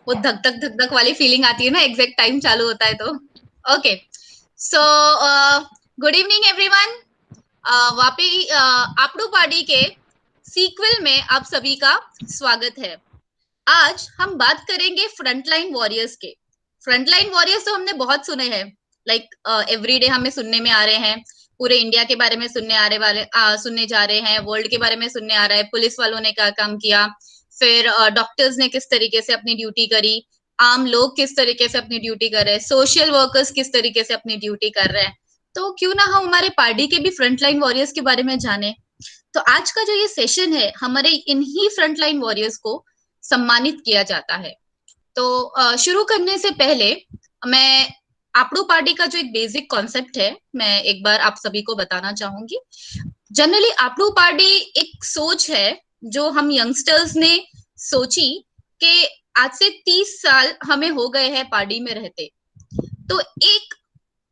वो धक धक धक धक वाली फीलिंग आती है ना, एग्जैक्ट टाइम चालू होता है तो। Okay, so good evening everyone. Vapi आपड़ू पार्टी के सीक्वल में आप सभी का स्वागत है। आज हम बात करेंगे फ्रंटलाइन वॉरियर्स के। फ्रंटलाइन वॉरियर्स तो हमने बहुत सुने हैं, लाइक एवरीडे हमें सुनने में आ रहे हैं। पूरे इंडिया के बारे में सुनने जा रहे हैं, वर्ल्ड के बारे में सुनने आ रहा है, पुलिस वालों ने क्या काम किया, फिर डॉक्टर्स ने किस तरीके से अपनी ड्यूटी करी, आम लोग किस तरीके से अपनी ड्यूटी कर रहे हैं, सोशल वर्कर्स किस तरीके से अपनी ड्यूटी कर रहे हैं। तो क्यों ना हम हमारे पार्टी के भी फ्रंटलाइन वॉरियर्स के बारे में जाने। तो आज का जो ये सेशन है, हमारे इन्हीं फ्रंटलाइन वॉरियर्स को सम्मानित किया जाता है। तो शुरू करने से पहले मैं आपड़ू पार्टी का जो एक बेसिक कॉन्सेप्ट है, मैं एक बार आप सभी को बताना चाहूंगी। जनरली आपड़ू पार्टी एक सोच है जो हम यंगस्टर्स ने सोची कि आज से 30 साल हमें हो गए हैं पार्टी में रहते। तो एक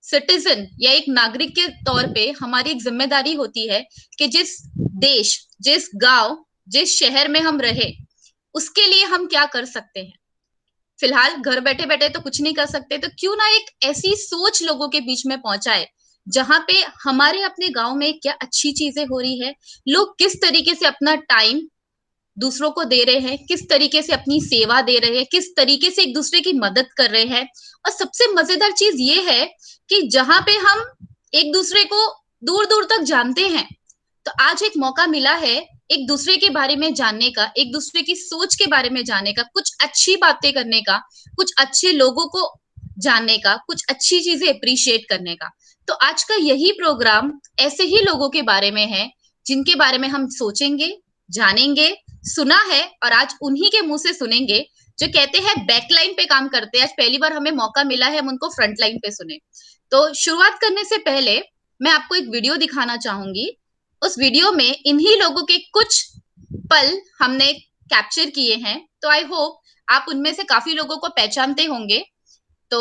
सिटीजन या एक नागरिक के तौर पे हमारी एक जिम्मेदारी होती है कि जिस देश, जिस गांव, जिस शहर में हम रहे, उसके लिए हम क्या कर सकते हैं। फिलहाल घर बैठे बैठे तो कुछ नहीं कर सकते, तो क्यों ना एक ऐसी सोच लोगों के बीच में पहुंचाए जहां पे हमारे अपने गांव में क्या अच्छी चीजें हो रही है, लोग किस तरीके से अपना टाइम दूसरों को दे रहे हैं, किस तरीके से अपनी सेवा दे रहे हैं, किस तरीके से एक दूसरे की मदद कर रहे हैं। और सबसे मजेदार चीज ये है कि जहां पे हम एक दूसरे को दूर दूर तक जानते हैं, तो आज एक मौका मिला है एक दूसरे के बारे में जानने का, एक दूसरे की सोच के बारे में जानने का, कुछ अच्छी बातें करने का, कुछ अच्छे लोगों को जानने का, कुछ अच्छी चीजें अप्रिशिएट करने का। तो आज का यही प्रोग्राम ऐसे ही लोगों के बारे में है जिनके बारे में हम सोचेंगे, जानेंगे, सुना है, और आज उन्हीं के मुंह से सुनेंगे जो कहते हैं बैकलाइन पे काम करते हैं। आज पहली बार हमें मौका मिला है हम उनको फ्रंट लाइन पे सुने। तो शुरुआत करने से पहले मैं आपको एक वीडियो दिखाना चाहूंगी। उस वीडियो में इन्हीं लोगों के कुछ पल हमने कैप्चर किए हैं, तो आई होप आप उनमें से काफी लोगों को पहचानते होंगे। तो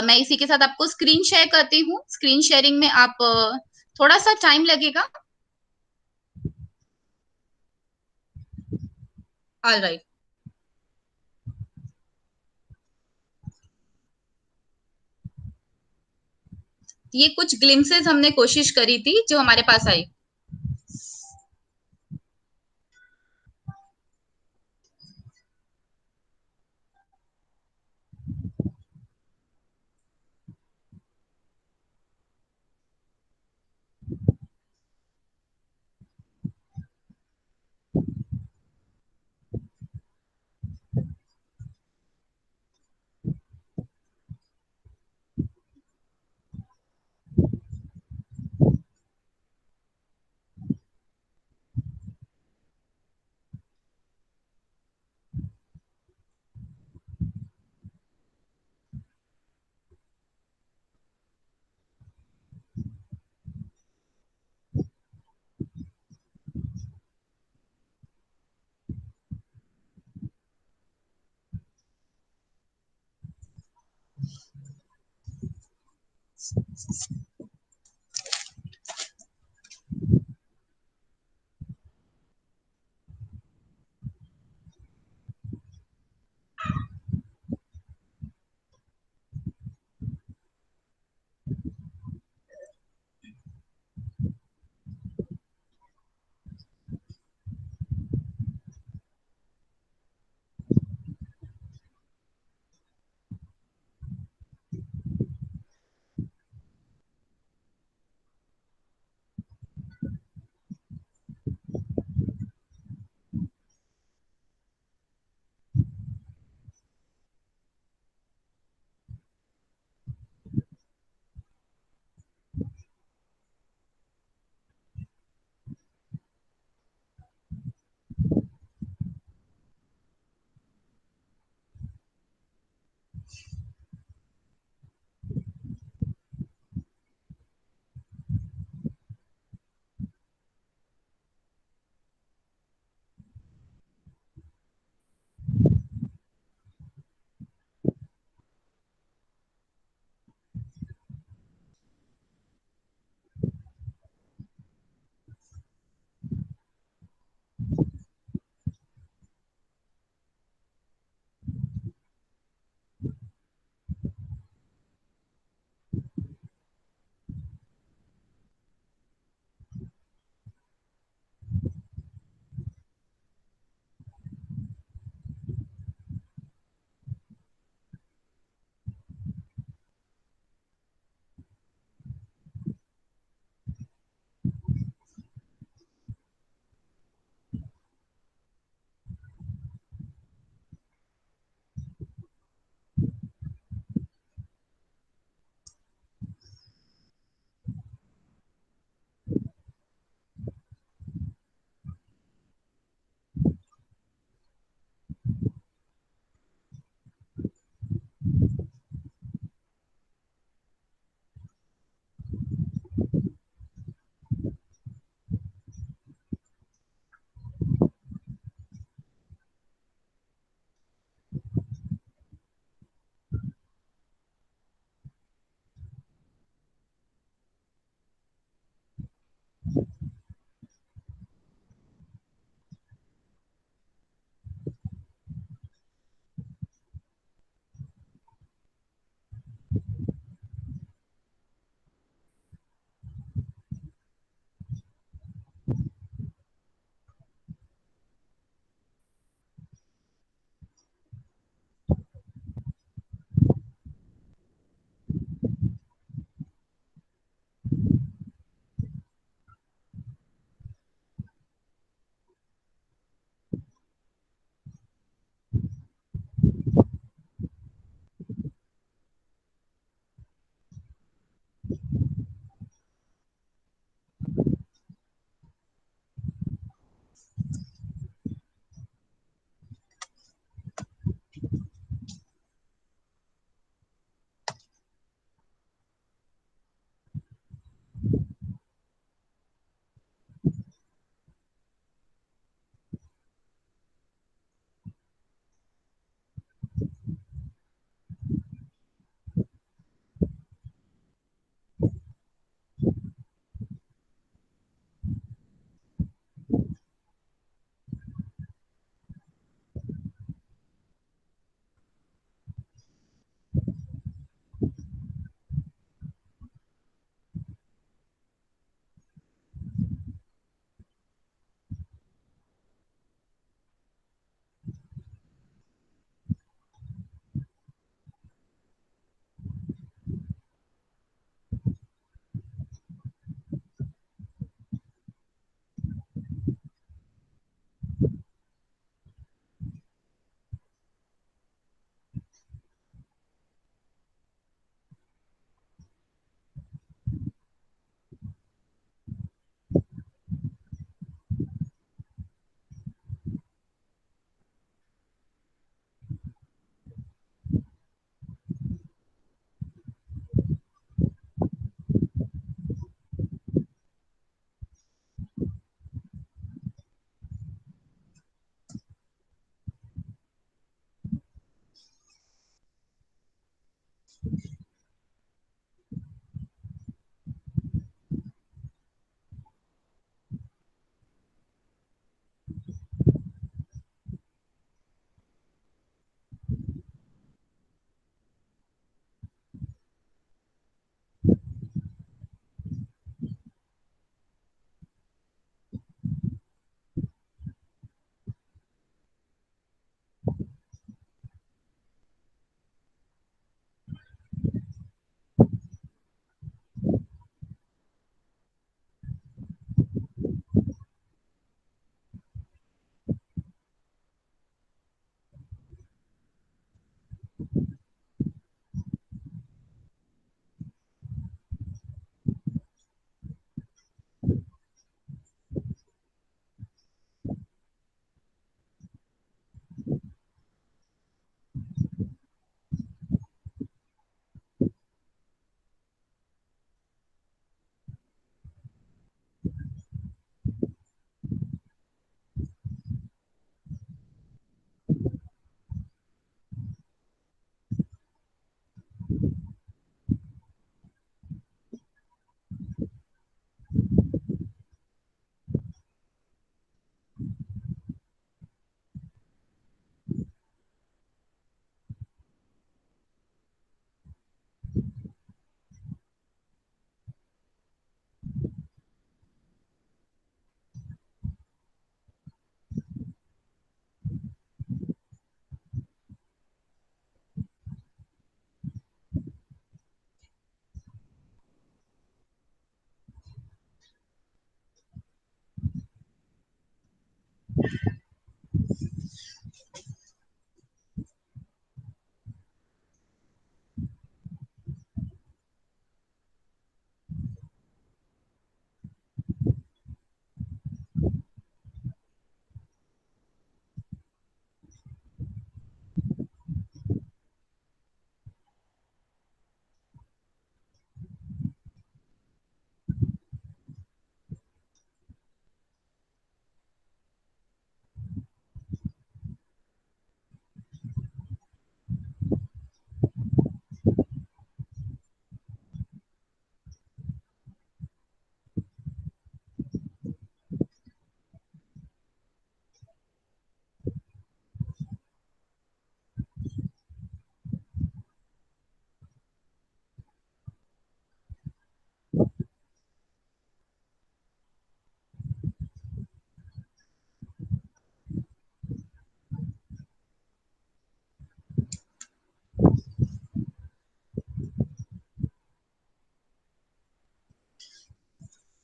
मैं इसी के साथ आपको स्क्रीन शेयर करती हूँ। स्क्रीन शेयरिंग में आप थोड़ा सा टाइम लगेगा। All right. ये कुछ ग्लिम्सेस हमने कोशिश करी थी जो हमारे पास आई।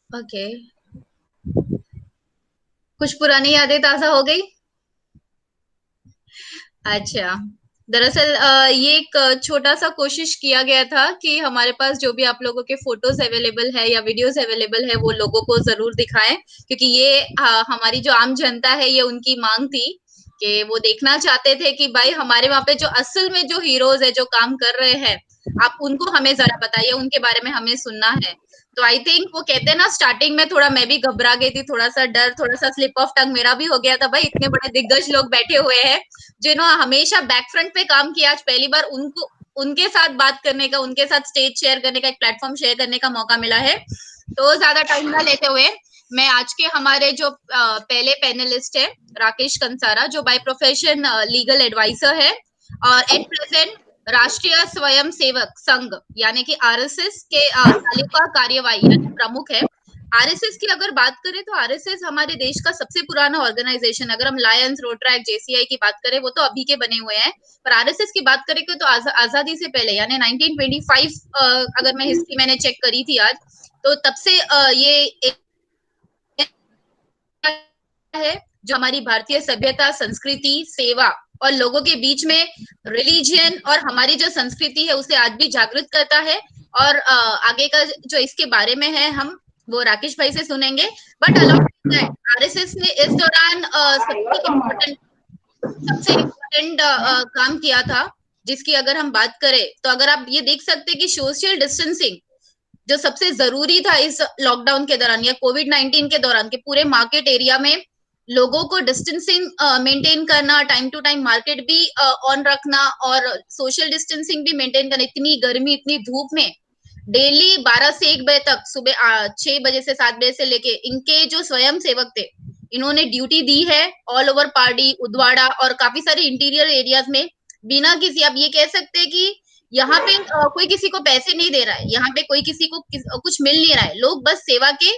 ओके, कुछ पुरानी यादें ताजा हो गई। अच्छा, दरअसल ये एक छोटा सा कोशिश किया गया था कि हमारे पास जो भी आप लोगों के फोटोज अवेलेबल है या वीडियोस अवेलेबल है वो लोगों को जरूर दिखाएं, क्योंकि ये हमारी जो आम जनता है ये उनकी मांग थी कि वो देखना चाहते थे कि भाई हमारे वहां पे जो असल में जो हीरोज है जो काम कर रहे हैं, आप उनको हमें जरा बताइए, उनके बारे में हमें सुनना है। तो आई थिंक वो कहते हैं ना, स्टार्टिंग में थोड़ा मैं भी घबरा गई थी, थोड़ा सा डर, थोड़ा सा स्लिप ऑफ टंग मेरा भी हो गया था। भाई इतने बड़े दिग्गज लोग बैठे हुए हैं जिन्होंने हमेशा बैक फ्रंट पे काम किया, आज पहली बार उनको उनके साथ बात करने का, उनके साथ स्टेज शेयर करने का, एक प्लेटफॉर्म शेयर करने का मौका मिला है। तो ज्यादा टाइम ना लेते हुए मैं आज के हमारे जो पहले पैनलिस्ट है, राकेश कंसारा, जो बाय प्रोफेशन लीगल एडवाइजर है और एट प्रेजेंट राष्ट्रीय स्वयं सेवक संघ यानी कि आरएसएस के तालुका कार्यवाही यानी प्रमुख है। आरएसएस की अगर बात करें तो आरएसएस हमारे देश का सबसे पुराना ऑर्गेनाइजेशन, अगर हम लायंस, रोटरैक्ट, जेसीआई की बात करें वो तो अभी के बने हुए हैं, पर आरएसएस की बात करें तो आजादी से पहले यानी 1925, अगर मैं हिस्ट्री मैंने चेक करी थी आज, तो तब से ये एक है जो हमारी भारतीय सभ्यता, संस्कृति, सेवा और लोगों के बीच में रिलीजियन और हमारी जो संस्कृति है उसे आज भी जागृत करता है। और आगे का जो इसके बारे में है हम वो राकेश भाई से सुनेंगे। बट अलॉन्ग दैट आरएसएस ने इस दौरान सबसे इम्पोर्टेंट काम किया था, जिसकी अगर हम बात करें तो अगर आप ये देख सकते हैं कि सोशल डिस्टेंसिंग जो सबसे जरूरी था इस लॉकडाउन के दौरान या कोविड 19 के दौरान, के पूरे मार्केट एरिया में लोगों को डिस्टेंसिंग मेंटेन करना, टाइम टू टाइम मार्केट भी ऑन रखना और सोशल डिस्टेंसिंग भी मेंटेन करना, इतनी गर्मी इतनी धूप में डेली 12 से 1 बजे तक, सुबह 6 बजे से 7 बजे से लेके इनके जो स्वयं सेवक थे, इन्होंने ड्यूटी दी है ऑल ओवर पार्टी, उदवाड़ा और काफी सारे इंटीरियर एरियाज में, बिना किसी, आप ये कह सकते हैं कि यहाँ पे कोई किसी को पैसे नहीं दे रहा है, यहाँ पे कोई किसी को कुछ मिल नहीं रहा है, लोग बस सेवा के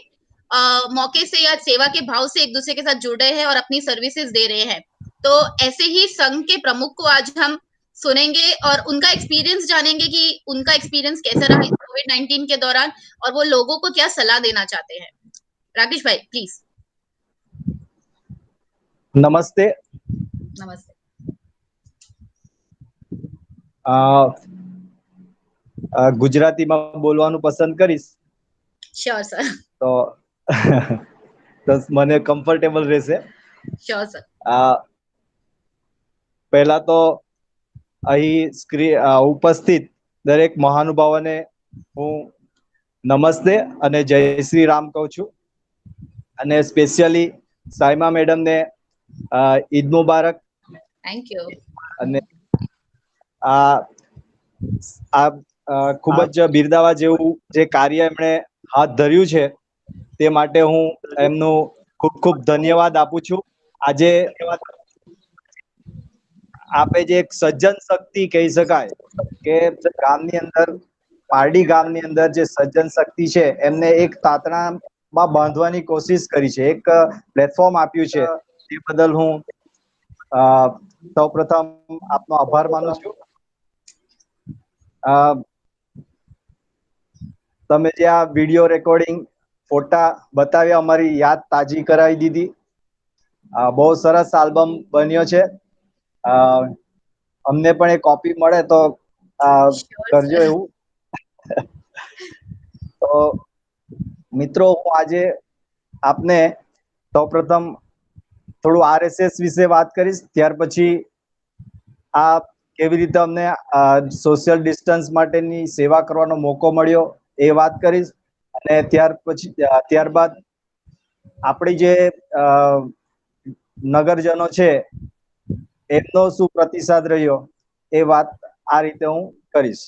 मौके से या सेवा के भाव से एक दूसरे के साथ जुड़ रहे हैं और अपनी सर्विसेज दे रहे हैं। तो ऐसे ही संघ के प्रमुख को आज हम सुनेंगे और उनका एक्सपीरियंस जानेंगे कि उनका एक्सपीरियंस कैसा रहा इस कोविड-19 के दौरान और वो लोगों को क्या सलाह देना चाहते हैं। राकेश भाई प्लीज। નમસ્તે. नमस्ते। ગુજરાતીમાં બોલવાનું પસંદ કરીશ. Sure sir. તો તો મને કમ્ફર્ટેબલ રહેશે. Sure sir. પહેલા તો અહીં ઉપસ્થિત દરેક મહાનુભાવોને હું નમસ્તે અને જય શ્રી રામ કહું છું, અને સ્પેશિયલી સાયમા મેડમને ઈદ મુબારક. Thank you. અને આ ખૂબ જ બિરદાવા જેવું જે કાર્ય એમણે હાથ ધર્યું છે તે માટે હું એમનું ખૂબ ખૂબ ધન્યવાદ આપું છું. આજે આપે જે એક સજ્જન શક્તિ કહી શકાય કે ગામની અંદર, પારડી ગામની અંદર જે સજ્જન શક્તિ છે એમને એક તાતણામાં બાંધવાની કોશિશ કરી છે, એક પ્લેટફોર્મ આપ્યું છે, તે બદલ હું સૌપ્રથમ આપનો આભાર માનું છું. તમે જે આ વિડીયો રેકોર્ડિંગ ફોટા બતાવ્યા, અમારી યાદ તાજી કરાવી દીધી. બહુ સરસ આલ્બમ બન્યો છે. અમને પણ એ કોપી મળે તો કરજો એવું. તો મિત્રો, હું આજે આપને સૌપ્રથમ થોડું RSS વિશે વાત કરીશ, ત્યાર પછી આ કેવી રીતે અમને સોશિયલ ડિસ્ટન્સ માટેની સેવા કરવાનો મોકો મળ્યો એ વાત કરીશ, અને ત્યારબાદ આપણી જે નગરજનો છે એમનો શું પ્રતિસાદ રહ્યો એ વાત આ રીતે હું કરીશ.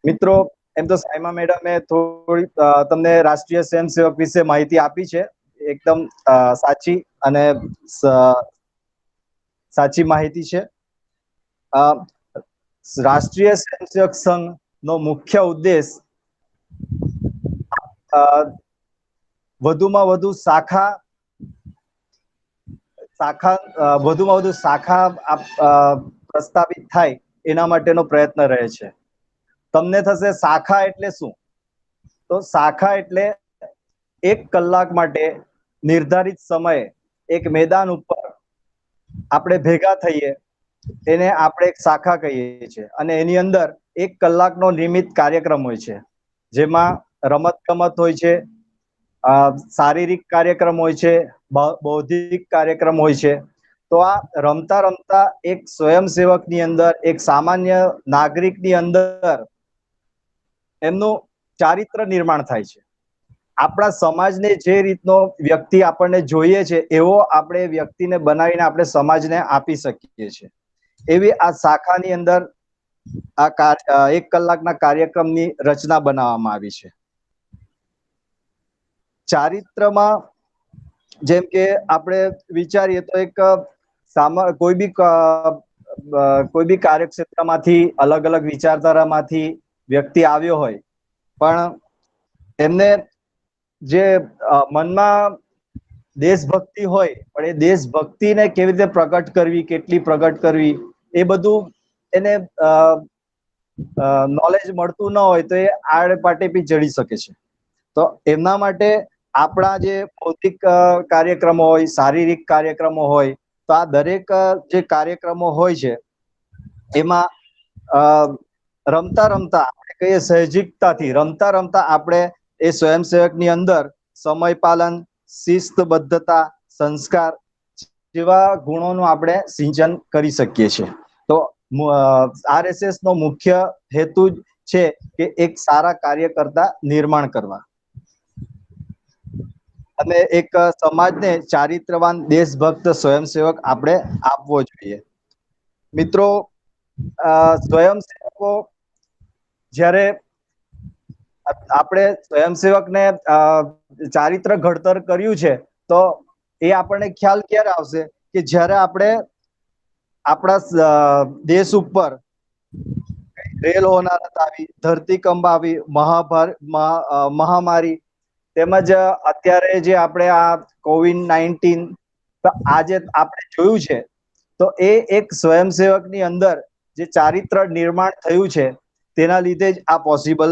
મિત્રો, એમ તો સાયમા મેડમે થોડી તમને રાષ્ટ્રીય સ્વયંસેવક વિશે માહિતી આપી છે, એકદમ સાચી અને સાચી માહિતી છે. રાષ્ટ્રીય સ્વયંસેવક સંઘનો મુખ્ય ઉદ્દેશ વધુમાં વધુ શાખા પ્રસ્થાપિત થાય એના માટેનો પ્રયત્ન રહે છે. તમને થશે શાખા એટલે શું? તો શાખા એટલે 1 કલાક માટે નિર્ધારિત સમયે એક મેદાન ઉપર આપણે ભેગા થઈએ, એને આપણે એક શાખા કહીએ છીએ, અને એની અંદર 1 કલાકનો નિયમિત કાર્યક્રમ હોય છે, જેમાં રમત ગમત હોય છે, શારીરિક કાર્યક્રમ હોય છે, બૌદ્ધિક કાર્યક્રમ હોય છે. તો આ રમતા રમતા એક સ્વયંસેવકની અંદર, એક સામાન્ય નાગરિકની અંદર એમનું ચારિત્ર નિર્માણ થાય છે. આપણા સમાજને જે રીતનો વ્યક્તિ આપણને જોઈએ છે એવો આપણે વ્યક્તિને બનાવીને આપણે સમાજને આપી શકીએ છીએ. એવી આ શાખાની અંદર આ 1 કલાકના કાર્યક્રમની રચના બનાવવામાં આવી છે. ચારિત્રમાં જેમ કે આપણે વિચારીએ તો એક કોઈ બી કાર્યક્ષેત્રમાંથી, અલગ અલગ વિચારધારામાંથી વ્યક્તિ આવ્યો હોય, પણ એમને જે મનમાં દેશભક્તિ હોય, પણ એ દેશભક્તિને કેવી રીતે પ્રગટ કરવી, કેટલી પ્રગટ કરવી, એ બધું એને નોલેજ મળતું ન હોય તો એ આડે પાટે બી ચડી શકે છે. તો એમના માટે આપણા જે ભૌતિક કાર્યક્રમો હોય, શારીરિક કાર્યક્રમો હોય, તો આ દરેક જે કાર્યક્રમો હોય છે એમાં રમતા રમતા, આપણે કહીએ સહેજિકતાથી રમતા રમતા આપણે એ સ્વયંસેવકની અંદર સમય પાલન, શિસ્તબદ્ધતા, સંસ્કાર જેવા ગુણોનું આપણે સિંચન કરી શકીએ છીએ. તો RSS નો મુખ્ય હેતુ છે કે એક સારા કાર્યકર્તા નિર્માણ કરવા. અને એક સમાજને ચારિત્રવાન દેશભક્ત સ્વયંસેવક આપણે આપવો જોઈએ. મિત્રો, સ્વયંસેવકો જ્યારે આપણે સ્વયંસેવકને ચારિત્ર ઘડતર કર્યું છે, તો એ આપણને ખ્યાલ ક્યારે આવશે કે જ્યારે આપણે આપણા દેશ ઉપર રેલ હોનારત આવી, ધરતીકંપ આવી, મહામારી, તેમજ અત્યારે જે આપણે આ COVID-19 આજે આપણે જોયું છે, તો એ એક સ્વયંસેવકની અંદર જે ચારિત્ર નિર્માણ થયું છે તેના લીધે જ આ પોસિબલ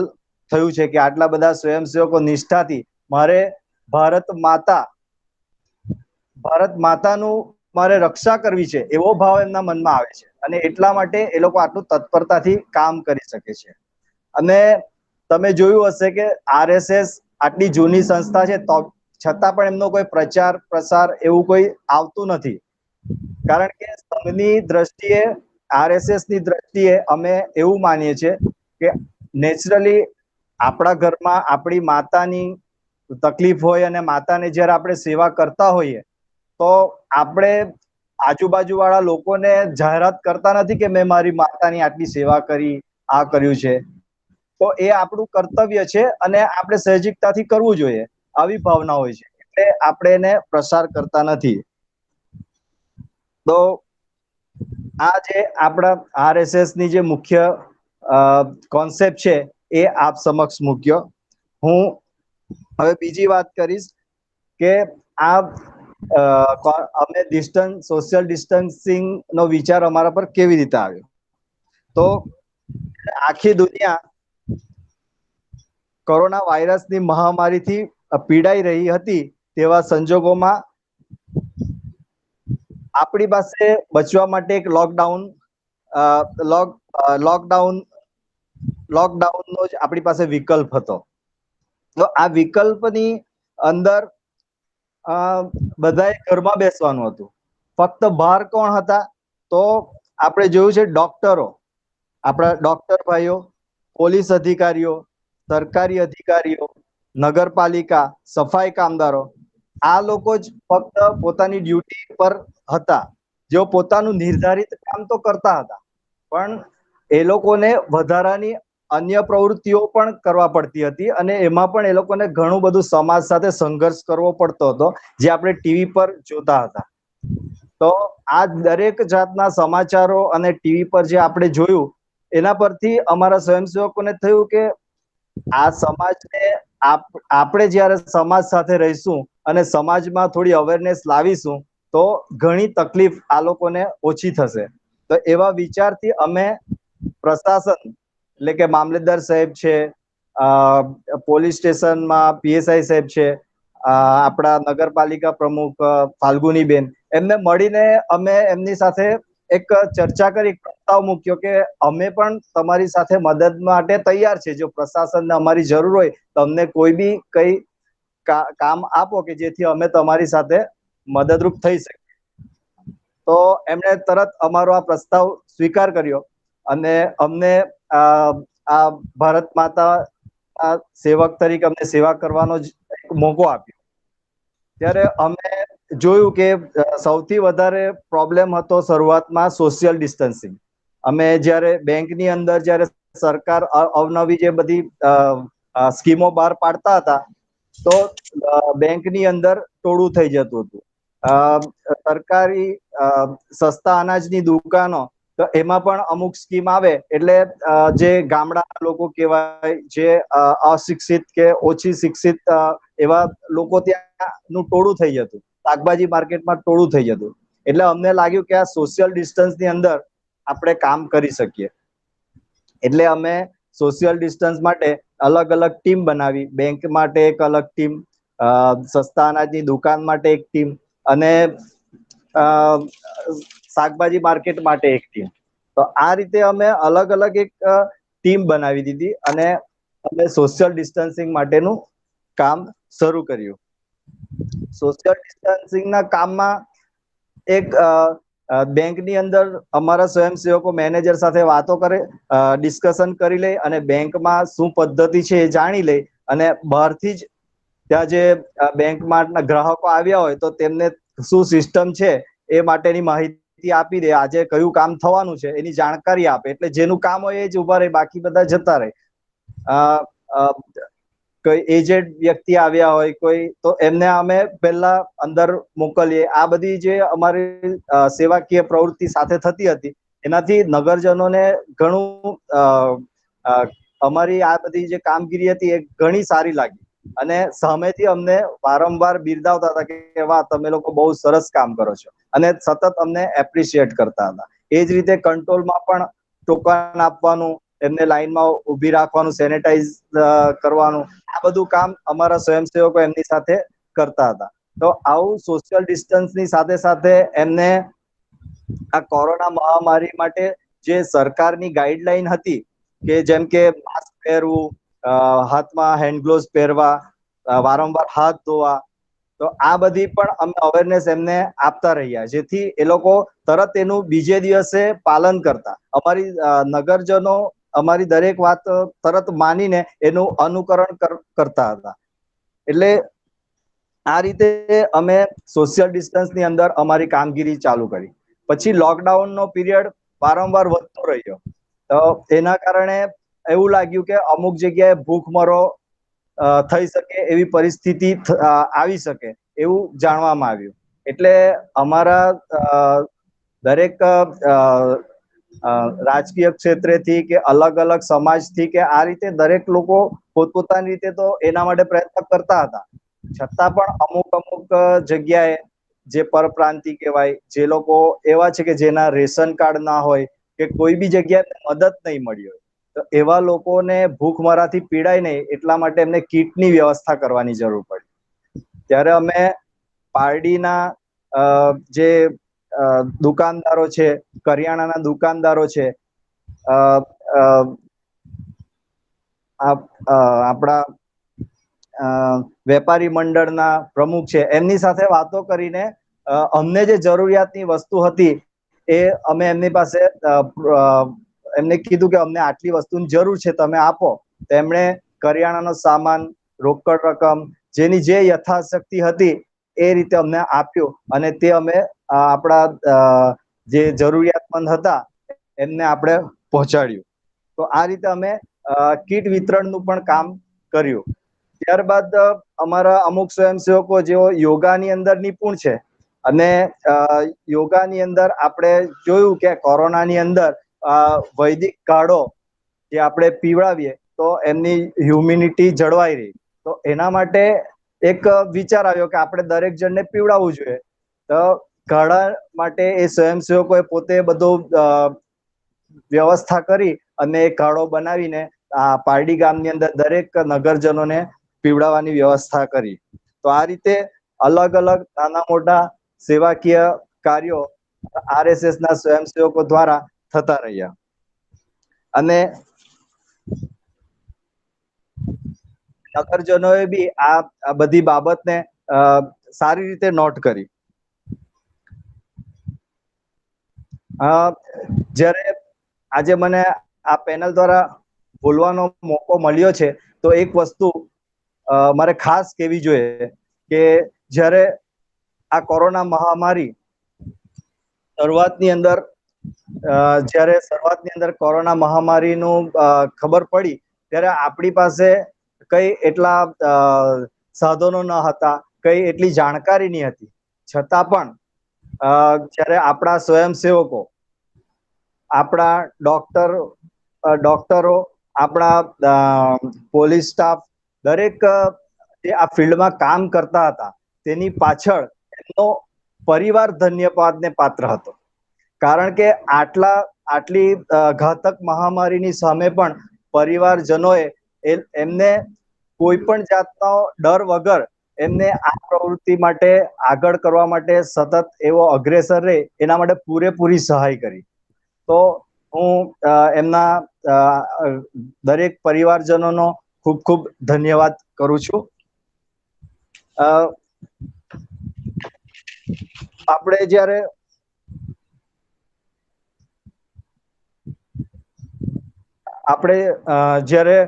થયું છે કે આટલા બધા સ્વયંસેવકો નિષ્ઠાથી મારે ભારત માતાનું મારે રક્ષા કરવી છે એવો ભાવ એમના મનમાં આવે છે, અને એટલા માટે એ લોકો આટલું તત્પરતાથી કામ કરી શકે છે. અને તમે જોયું હશે કે RSS આટલી જૂની સંસ્થા છે, તો છતાં પણ એમનો કોઈ પ્રચાર પ્રસાર એવું કોઈ આવતું નથી. કારણ કે સંઘની દ્રષ્ટિએ, RSS ની દ્રષ્ટિએ અમે એવું માનીએ છીએ કે નેચરલી આપણા ઘરમાં આપણી માતાની તકલીફ હોય અને માતાને જ્યારે આપણે સેવા કરતા હોઈએ, તો આપણે આજુબાજુ વાળા લોકોને જાહેરાત કરતા નથી કે મેં મારી માતાની આટલી સેવા કરી, આ કર્યું છે. તો એ આપણું કર્તવ્ય છે અને આપણે સહેજિકતાથી કરવું જોઈએ, આવી ભાવના હોય છે, એટલે આપણે એને પ્રસાર કરતા નથી. તો આ જે આપણા RSS ની જે મુખ્ય કોન્સેપ્ટ છે એ આપ સમક્ષ મૂક્યો. હું હવે બીજી વાત કરીશ કે અમે સોશિયલ ડિસ્ટન્સિંગ નો વિચાર અમારા પર કેવી રીતે આવ્યો. તો આખી દુનિયા કોરોના વાયરસની મહામારીથી પીડાઈ રહી હતી, તેવા સંજોગોમાં આપણી પાસે બચવા માટે એક લોકડાઉનનો જ આપણી પાસે વિકલ્પ હતો. તો આ વિકલ્પની અંદર બધાએ ઘરમાં બેસવાનું હતું. ફક્ત બહાર કોણ હતા? તો આપણે જોયું છે ડોક્ટરો, આપણા ડોક્ટર ભાઈઓ, પોલીસ અધિકારીઓ, સરકારી અધિકારીઓ, નગરપાલિકા, સફાઈ કામદારો, આ લોકો જ ફક્ત પોતાની ડ્યુટી પર હતા. જેઓ પોતાનું નિર્ધારિત કામ તો કરતા હતા, પણ એ લોકોને વધારાની અન્ય પ્રવૃત્તિઓ પણ કરવા પડતી હતી, અને એમાં પણ એ લોકોને ઘણું બધું સમાજ સાથે સંઘર્ષ કરવો પડતો હતો, જે આપણે ટીવી પર જોતા હતા. તો આ દરેક જાતના સમાચારો અને ટીવી પર જે આપણે જોયું, એના પરથી અમારા સ્વયંસેવકોને થયું કે આ સમાજને આપણે જ્યારે સમાજ સાથે રહીશું અને સમાજમાં થોડી અવેરનેસ લાવીશું, તો ઘણી તકલીફ આ લોકોને ઓછી થશે. તો એવા વિચારથી અમે પ્રશાસન, એટલે કે મામલતદાર સાહેબ છે, પોલીસ સ્ટેશનમાં PSI સાહેબ છે, આપણા નગરપાલિકા પ્રમુખ ફાલ્ગુનીબેન, એમને મળીને અમે એમની સાથે એક ચર્ચા કરી, પ્રસ્તાવ મૂક્યો કે અમે પણ તમારી સાથે મદદ માટે તૈયાર છે. જો પ્રશાસનને અમારી જરૂર હોય તો અમને કોઈ બી કઈ કામ આપો કે જેથી અમે તમારી સાથે મદદરૂપ થઈ શકીએ. તો એમણે તરત અમારો આ પ્રસ્તાવ સ્વીકાર કર્યો અને અમને આ ભારત માતા સેવક તરીકે અમને સેવા કરવાનો જ એક મોકો આપ્યો. ત્યારે અમે જોયું કે સૌથી વધારે પ્રોબ્લેમ હતો શરૂઆતમાં સોશિયલ ડિસ્ટન્સિંગ. અમે જ્યારે બેંકની અંદર જ્યારે સરકાર અવનવી જે બધી સ્કીમો બહાર પાડતા હતા, તો બેંકની અંદર ટોળું થઈ જતું હતું. સરકારી સસ્તા અનાજની દુકાનો, તો એમાં પણ અમુક સ્કીમ આવે એટલે જે ગામડાના લોકો કહેવાય, જે અશિક્ષિત કે ઓછી શિક્ષિત એવા લોકો ત્યાંનું ટોળું થઈ જતું, શાકભાજી માર્કેટમાં ટોળું થઈ જતું. એટલે અમને લાગ્યું કે આ સોશિયલ ડિસ્ટન્સની અંદર આપણે કામ કરી શકીએ. એટલે અમે સોશિયલ ડિસ્ટન્સ માટે અલગ અલગ ટીમ બનાવી. બેંક માટે એક અલગ ટીમ, સસ્તા અનાજની દુકાન માટે એક ટીમ, અને શાકભાજી માર્કેટ માટે એક ટીમ. તો આ રીતે અમે અલગ અલગ એક ટીમ બનાવી દીધી અને અમે સોશિયલ ડિસ્ટન્સિંગ માટેનું કામ શરૂ કર્યું. સોશિયલ ડિસ્ટન્સિંગના કામમાં એક બેંકની અંદર અમારા સ્વયંસેવકો મેનેજર સાથે વાતો કરે, ડિસ્કશન કરી લે, અને બેંકમાં શું પદ્ધતિ છે એ જાણી લે, અને બહારથી જ ત્યાં જે બેંકમાં ગ્રાહકો આવ્યા હોય તો તેમને શું સિસ્ટમ છે એ માટેની માહિતી આપી દે, આજે કયું કામ થવાનું છે એની જાણકારી આપે, એટલે જેનું કામ હોય એ જ ઉભા રહે, બાકી બધા જતા રહે. કોઈ એજેડ વ્યક્તિ આવ્યા હોય કોઈ, તો એમને અમે પહેલા અંદર મોકલીએ. આ બધી જે અમારી સેવાકીય પ્રવૃત્તિ સાથે થતી હતી એનાથી નગરજનોને ઘણું અમારી આ બધી જે કામગીરી હતી એ ઘણી સારી લાગી, અને સામેથી અમને વારંવાર બિરદાવતા હતા કે વાહ, તમે લોકો બહુ સરસ કામ કરો છો, અને સતત અમને એપ્રિશિએટ કરતા હતા. એ જ રીતે કંટ્રોલમાં પણ ટોકન આપવાનું, એમને લાઈનમાં ઉભી રાખવાનું, સેનેટાઈઝ કરવાનું, આ બધું કામ અમારા સ્વયંસેવકો એમની સાથે કરતા હતા. તો આવું સોશિયલ ડિસ્ટન્સની સાથે સાથે એમને આ કોરોના મહામારી માટે જે સરકારની ગાઈડલાઈન હતી કે જેમ કે માસ્ક પહેરવું, હાથમાં હેન્ડ ગ્લોવ્સ પહેરવા, વારંવાર હાથ ધોવા, તો આ બધી પણ અમે અવેરનેસ એમને આપતા રહ્યા, જેથી એ લોકો તરત એનું બીજે દિવસે પાલન કરતા. અમારી નગરજનો અમારી દરેક વાત તરત માનીને એનું અનુકરણ કરતા હતા. એટલે આ રીતે અમે સોશિયલ ડિસ્ટન્સની અંદર અમારી કામગીરી ચાલુ કરી. પછી લોકડાઉનનો પીરિયડ વારંવાર વધતો રહ્યો, તો એના કારણે એવું લાગ્યું કે અમુક જગ્યાએ ભૂખમરો થઈ શકે એવી પરિસ્થિતિ આવી શકે એવું જાણવામાં આવ્યું. એટલે અમારા દરેક રાજકીય ક્ષેત્રેથી કે અલગ અલગ સમાજથી કે આ રીતે દરેક લોકો પોતપોતાની રીતે તો એના માટે પ્રયત્ન કરતા હતા, છતાં પણ અમુક જગ્યાએ જે પરપ્રાંતિ કહેવાય, જે લોકો એવા છે કે જેના રેશન કાર્ડ ના હોય કે કોઈ બી જગ્યાએ મદદ નહીં મળી હોય, તો એવા લોકોને ભૂખમરાથી પીડાય નહીં એટલા માટે એમને કીટની વ્યવસ્થા કરવાની જરૂર પડી. ત્યારે અમે પારડીના જે દુકાનદારો છે, કરિયાણાના દુકાનદારો છે, આપણા વેપારી મંડળના પ્રમુખ છે, એમની સાથે વાતો કરીને અમને જે જરૂરિયાતની વસ્તુ હતી એ અમે એમની પાસે એમને કીધું કે અમને આટલી વસ્તુની જરૂર છે, તમે આપો. તો એમણે કરિયાણાનો સામાન, રોકડ રકમ, જેની જે યથાશક્તિ હતી એ રીતે અમને આપ્યું, અને તે અમે આપણા જે જરૂરિયાતમંદ હતા એમને આપણે પહોંચાડ્યું. તો આ રીતે અમે કીટ વિતરણનું પણ કામ કર્યું. ત્યારબાદ અમારા અમુક સ્વયંસેવકો જેઓ યોગાની અંદર નિપુણ છે, અને યોગાની અંદર આપણે જોયું કે કોરોનાની અંદર વૈદિક કાઢો જે આપણે પીવડાવીએ તો એમની હ્યુમિનિટી જળવાઈ રહી. તો એના માટે એક વિચાર આવ્યો કે આપણે દરેક જણને પીવડાવવું જોઈએ. તો કાઢા માટે એ સ્વયંસેવકોએ પોતે બધું વ્યવસ્થા કરી અને એ કાઢો બનાવીને આ પારડી ગામની અંદર દરેક નગરજનોને પીવડાવવાની વ્યવસ્થા કરી. તો આ રીતે અલગ અલગ નાના મોટા સેવાકીય કાર્યો RSS ના સ્વયંસેવકો દ્વારા થતા રહ્યા, અને નગરજનોએ બી આ બધી બાબતને સારી રીતે નોટ કરી. જ્યારે આજે મને આ પેનલ દ્વારા બોલવાનો મોકો મળ્યો છે, તો એક વસ્તુ મારે ખાસ કહેવી જોઈએ કે જ્યારે આ કોરોના મહામારી શરૂઆતની અંદર કોરોના મહામારીનું ખબર પડી ત્યારે આપણી પાસે કઈ એટલા સાધનો ન હતા, કઈ એટલી જાણકારી નહીં હતી, છતાં પણ જ્યારે આપણા સ્વયંસેવકો, આપણા ડોક્ટરો, આપણા પોલીસ સ્ટાફ, દરેક જે આ ફિલ્ડમાં કામ કરતા હતા તેની પાછળ એમનો પરિવાર ધન્યવાદને પાત્ર હતો. કારણ કે આટલી ઘાતક મહામારીની સામે પણ પરિવારજનોએ એમને કોઈ પણ જાતનો ડર વગર એમને આ પ્રવૃત્તિ માટે આગળ કરવા માટે સતત એવો અગ્રેસર રહે એના માટે પૂરેપૂરી સહાય કરી. તો હું એમના દરેક પરિવારજનોનો ખૂબ ખૂબ ધન્યવાદ કરું છું. આપણે જ્યારે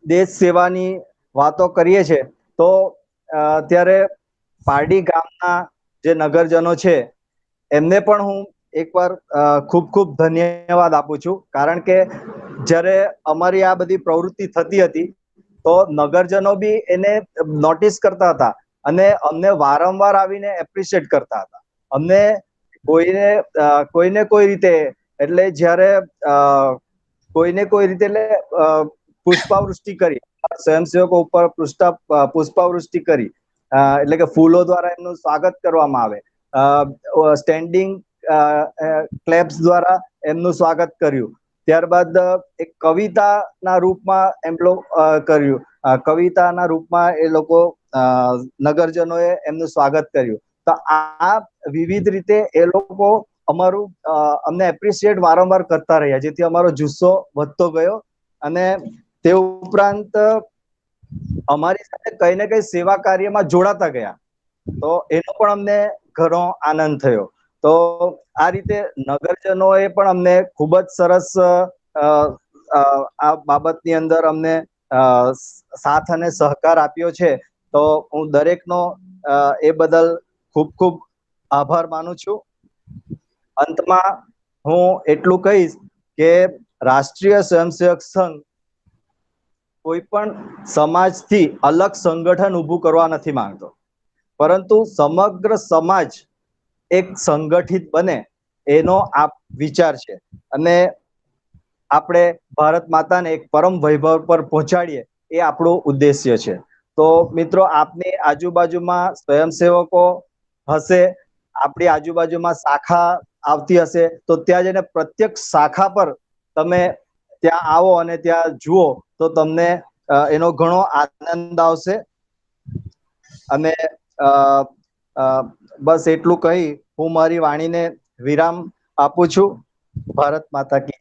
દેશ સેવાની વાતો કરીએ છીએ તો ત્યારે પારડી ગામના જે નગરજનો છે એમને પણ હું એકવાર ખૂબ ખૂબ ધન્યવાદ આપું છું, કારણ કે જ્યારે અમારી આ બધી પ્રવૃત્તિ થતી હતી તો નગરજનો બી એને નોટિસ કરતા હતા અને અમને વારંવાર આવીને એપ્રિશિએટ કરતા હતા. અમને કોઈને કોઈ રીતે, એટલે જ્યારે કોઈને કોઈ રીતે એટલે પુષ્પાવૃષ્ટિ કરી, સ્વયંસેવકો ઉપર પુષ્પાવૃષ્ટિ કરી, એટલે કે ફૂલો દ્વારા એમનું સ્વાગત કરવામાં આવે, સ્ટેન્ડિંગ ક્લેપ્સ દ્વારા એમનું સ્વાગત કર્યું. ત્યારબાદ એક કવિતાના રૂપમાં કર્યું, કવિતાના રૂપમાં એ લોકો નગરજનોએ એમનું સ્વાગત કર્યું. તો આ વિવિધ રીતે એ લોકો અમને એપ્રિશિએટ વારંવાર કરતા રહ્યા, જેથી અમારો જુસ્સો વધતો ગયો અને તે ઉપરાંત અમારી સાથે કઈ ને કઈ સેવા કાર્યમાં જોડાતા ગયા. તો એનો પણ અમને ઘણો આનંદ થયો. તો આ રીતે નગરજનોએ પણ અમને ખૂબ જ સરસ આ બાબતની અંદર અમને સાથ અને સહકાર આપ્યો છે. તો હું દરેકનો એ બદલ ખૂબ ખૂબ આભાર માનું છું. અંતમાં હું એટલું કહીશ કે રાષ્ટ્રીય સ્વયંસેવક સંઘ કોઈ પણ સમાજથી અલગ સંગઠન ઊભું કરવા નથી માંગતો, પરંતુ સમગ્ર સમાજ એક સંગઠિત બને એનો આ વિચાર છે અને આપણે ભારત માતાને એક પરમ વૈભવ પર પહોંચાડીએ એ આપણો ઉદ્દેશ્ય છે. તો મિત્રો, આપની આજુબાજુમાં સ્વયંસેવકો હશે, આપણી આજુબાજુમાં શાખા આવતી હશે, તો ત્યાં જઈને પ્રત્યક્ષ શાખા પર તમે ત્યાં આવો અને ત્યાં જુઓ તો તમને એનો ઘણો આનંદ આવશે. અને બસ એટલું કહી હું મારી વાણીને विराम આપું છું. भारत माता की।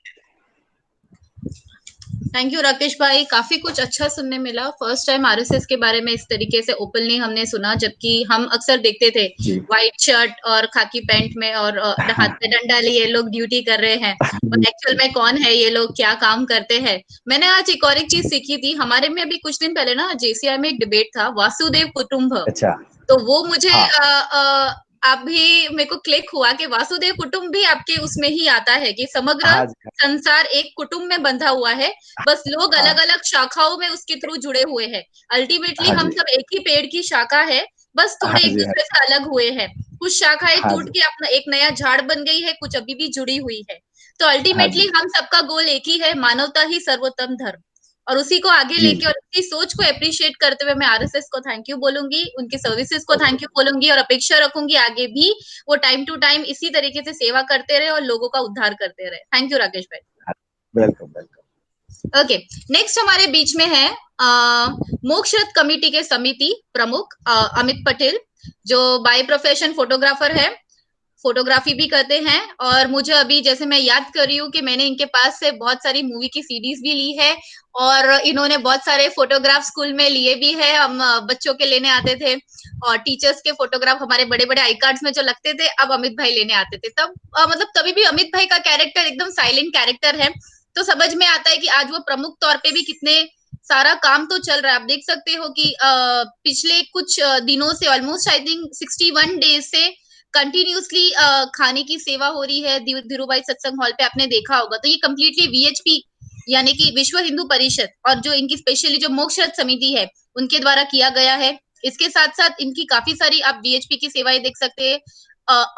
थैंक यू राकेश भाई, काफी कुछ अच्छा सुनने मिला। फर्स्ट टाइम आरएसएस के बारे में इस तरीके से ओपनली हमने सुना, जबकि हम अक्सर देखते थे व्हाइट शर्ट और खाकी पैंट में और हाथ में डंडा लिए लोग ड्यूटी कर रहे हैं, और एक्चुअल में कौन है ये लोग, क्या काम करते हैं। मैंने आज एक और एक चीज सीखी थी। हमारे में अभी कुछ दिन पहले ना जेसीआई में एक डिबेट था, वासुदेव कुटुंब। अच्छा, तो वो मुझे अभी मेरे को क्लिक हुआ कि वासुदेव कुटुंब भी आपके उसमें ही आता है कि समग्र संसार एक कुटुंब में बंधा हुआ है, बस लोग अलग अलग शाखाओं में उसके थ्रू जुड़े हुए हैं। अल्टीमेटली हम सब एक ही पेड़ की शाखा है, बस थोड़े एक दूसरे से अलग हुए हैं। कुछ शाखाएं टूट के अपना एक नया झाड़ बन गई है, कुछ अभी भी जुड़ी हुई है। तो अल्टीमेटली हम सबका गोल एक ही है, मानवता ही सर्वोत्तम धर्म, और उसी को आगे लेके और उसकी सोच को अप्रिशिएट करते हुए मैं आरएसएस को थैंक यू बोलूंगी, उनकी सर्विसेज को थैंक यू बोलूंगी, और अपेक्षा रखूंगी आगे भी वो टाइम टू टाइम इसी तरीके से सेवा करते रहे और लोगों का उद्धार करते रहे। थैंक यू राकेश भाई। Welcome welcome. ओके, नेक्स्ट हमारे बीच में है मोक्षरथ कमेटी के समिति प्रमुख अमित पटेल, जो बाय प्रोफेशन फोटोग्राफर है, फोटोग्राफी भी करते हैं। और मुझे अभी जैसे मैं याद कर रही हूँ कि मैंने इनके पास से बहुत सारी मूवी की सीडीज भी ली है, और इन्होंने बहुत सारे फोटोग्राफ स्कूल में लिए भी है। हम बच्चों के लेने आते थे, और टीचर्स के फोटोग्राफ हमारे बड़े बड़े आई कार्ड्स में जो लगते थे, अब अमित भाई लेने आते थे। तब मतलब तभी भी अमित भाई का कैरेक्टर एकदम साइलेंट कैरेक्टर है, तो समझ में आता है कि आज वो प्रमुख तौर पे भी कितने सारा काम तो चल रहा है। आप देख सकते हो कि पिछले कुछ दिनों से ऑलमोस्ट आई थिंक 61 डेज से कंटिन्यूसली खाने की सेवा हो रही है धीरूभाई सत्संग हॉल पे, आपने देखा होगा। तो ये कंप्लीटली वीएचपी यानी कि विश्व हिंदू परिषद और जो इनकी स्पेशली जो मोक्षरथ समिति है उनके द्वारा किया गया है। इसके साथ साथ इनकी काफी सारी आप वीएचपी की सेवाएं देख सकते हैं,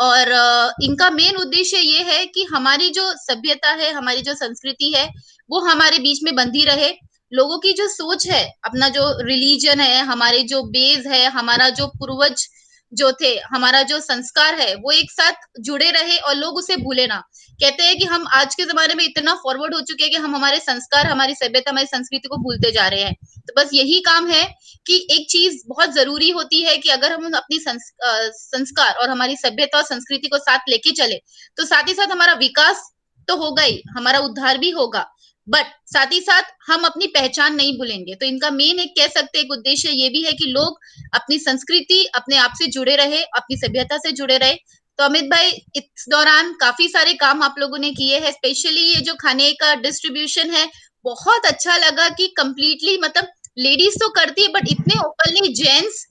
और इनका मेन उद्देश्य ये है कि हमारी जो सभ्यता है, हमारी जो संस्कृति है, वो हमारे बीच में बंधी रहे। लोगों की जो सोच है, अपना जो रिलीजन है, हमारे जो बेस है, हमारा जो पूर्वज जो थे, हमारा जो संस्कार है, वो एक साथ जुड़े रहे और लोग उसे भूले ना। कहते हैं कि हम आज के जमाने में इतना फॉरवर्ड हो चुके हैं कि हम हमारे संस्कार, हमारी सभ्यता, हमारी संस्कृति को भूलते जा रहे हैं। तो बस यही काम है कि एक चीज बहुत जरूरी होती है कि अगर हम अपनी संस्कार और हमारी सभ्यता और संस्कृति को साथ लेके चले, तो साथ ही साथ हमारा विकास तो होगा ही, हमारा उद्धार भी होगा, बट साथ ही साथ हम अपनी पहचान नहीं भूलेंगे। तो इनका मेन एक कह सकते एक उद्देश्य ये भी है कि लोग अपनी संस्कृति, अपने आप से जुड़े रहे, अपनी सभ्यता से जुड़े रहे। तो अमित भाई, इस दौरान काफी सारे काम आप लोगों ने किए हैं, स्पेशली ये जो खाने का डिस्ट्रीब्यूशन है, बहुत अच्छा लगा कि कंप्लीटली मतलब लेडीज तो करती है बट इतने ओपनली जेंट्स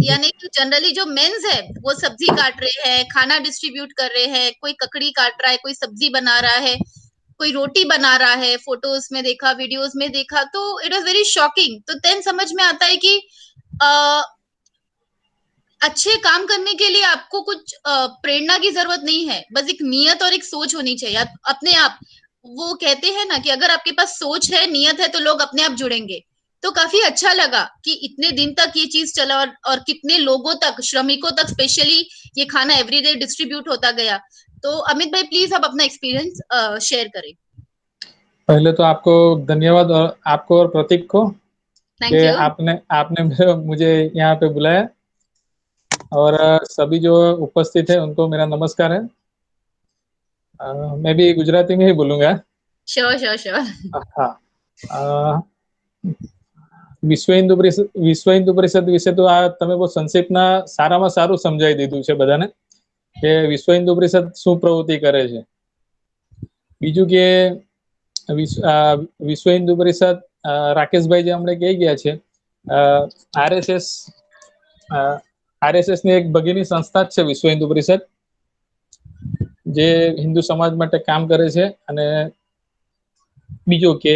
यानी कि जनरली जो मेंस है वो सब्जी काट रहे हैं, खाना डिस्ट्रीब्यूट कर रहे हैं, कोई ककड़ी काट रहा है, कोई सब्जी बना रहा है, कोई रोटी बना रहा है, फोटोज में देखा, वीडियोस में देखा, तो इट वाज वेरी शॉकिंग। तो देन समझ में आता है कि अच्छे काम करने के लिए आपको कुछ प्रेरणा की जरूरत नहीं है, बस एक नियत और एक सोच होनी चाहिए अपने आप। वो कहते हैं ना कि अगर आपके पास सोच है, नियत है, तो लोग अपने आप जुड़ेंगे। तो काफी अच्छा लगा कि इतने दिन तक ये चीज चला और कितने लोगों तक, श्रमिकों तक स्पेशली ये खाना एवरीडे डिस्ट्रीब्यूट होता गया। तो अमित भाई प्लीज आप अपना एक्सपीरियंस शेयर करें। पहले तो आपको धन्यवाद, और आपको और प्रतीक को थैंक कि यू। आपने आपने मुझे यहाँ पे बुलाया, और सभी जो उपस्थित है उनको मेरा नमस्कार है। मैं भी गुजराती में ही बोलूंगा। Sure sure sure. हाँ, વિશ્વ હિન્દુ પરિષદ વિશે તો આ તમે બહુ સંક્ષિપ્તમાં સારામાં સારું સમજાવી દીધું છે બધાને કે વિશ્વ હિન્દુ પરિષદ શું પ્રવૃત્તિ કરે છે. બીજું કે વિશ્વ હિન્દુ પરિષદ રાકેશભાઈ જે હમણાં કહી ગયા છે, આરએસએસ ની એક ભગીની સંસ્થા જ છે વિશ્વ હિન્દુ પરિષદ, જે હિન્દુ સમાજ માટે કામ કરે છે. અને બીજું કે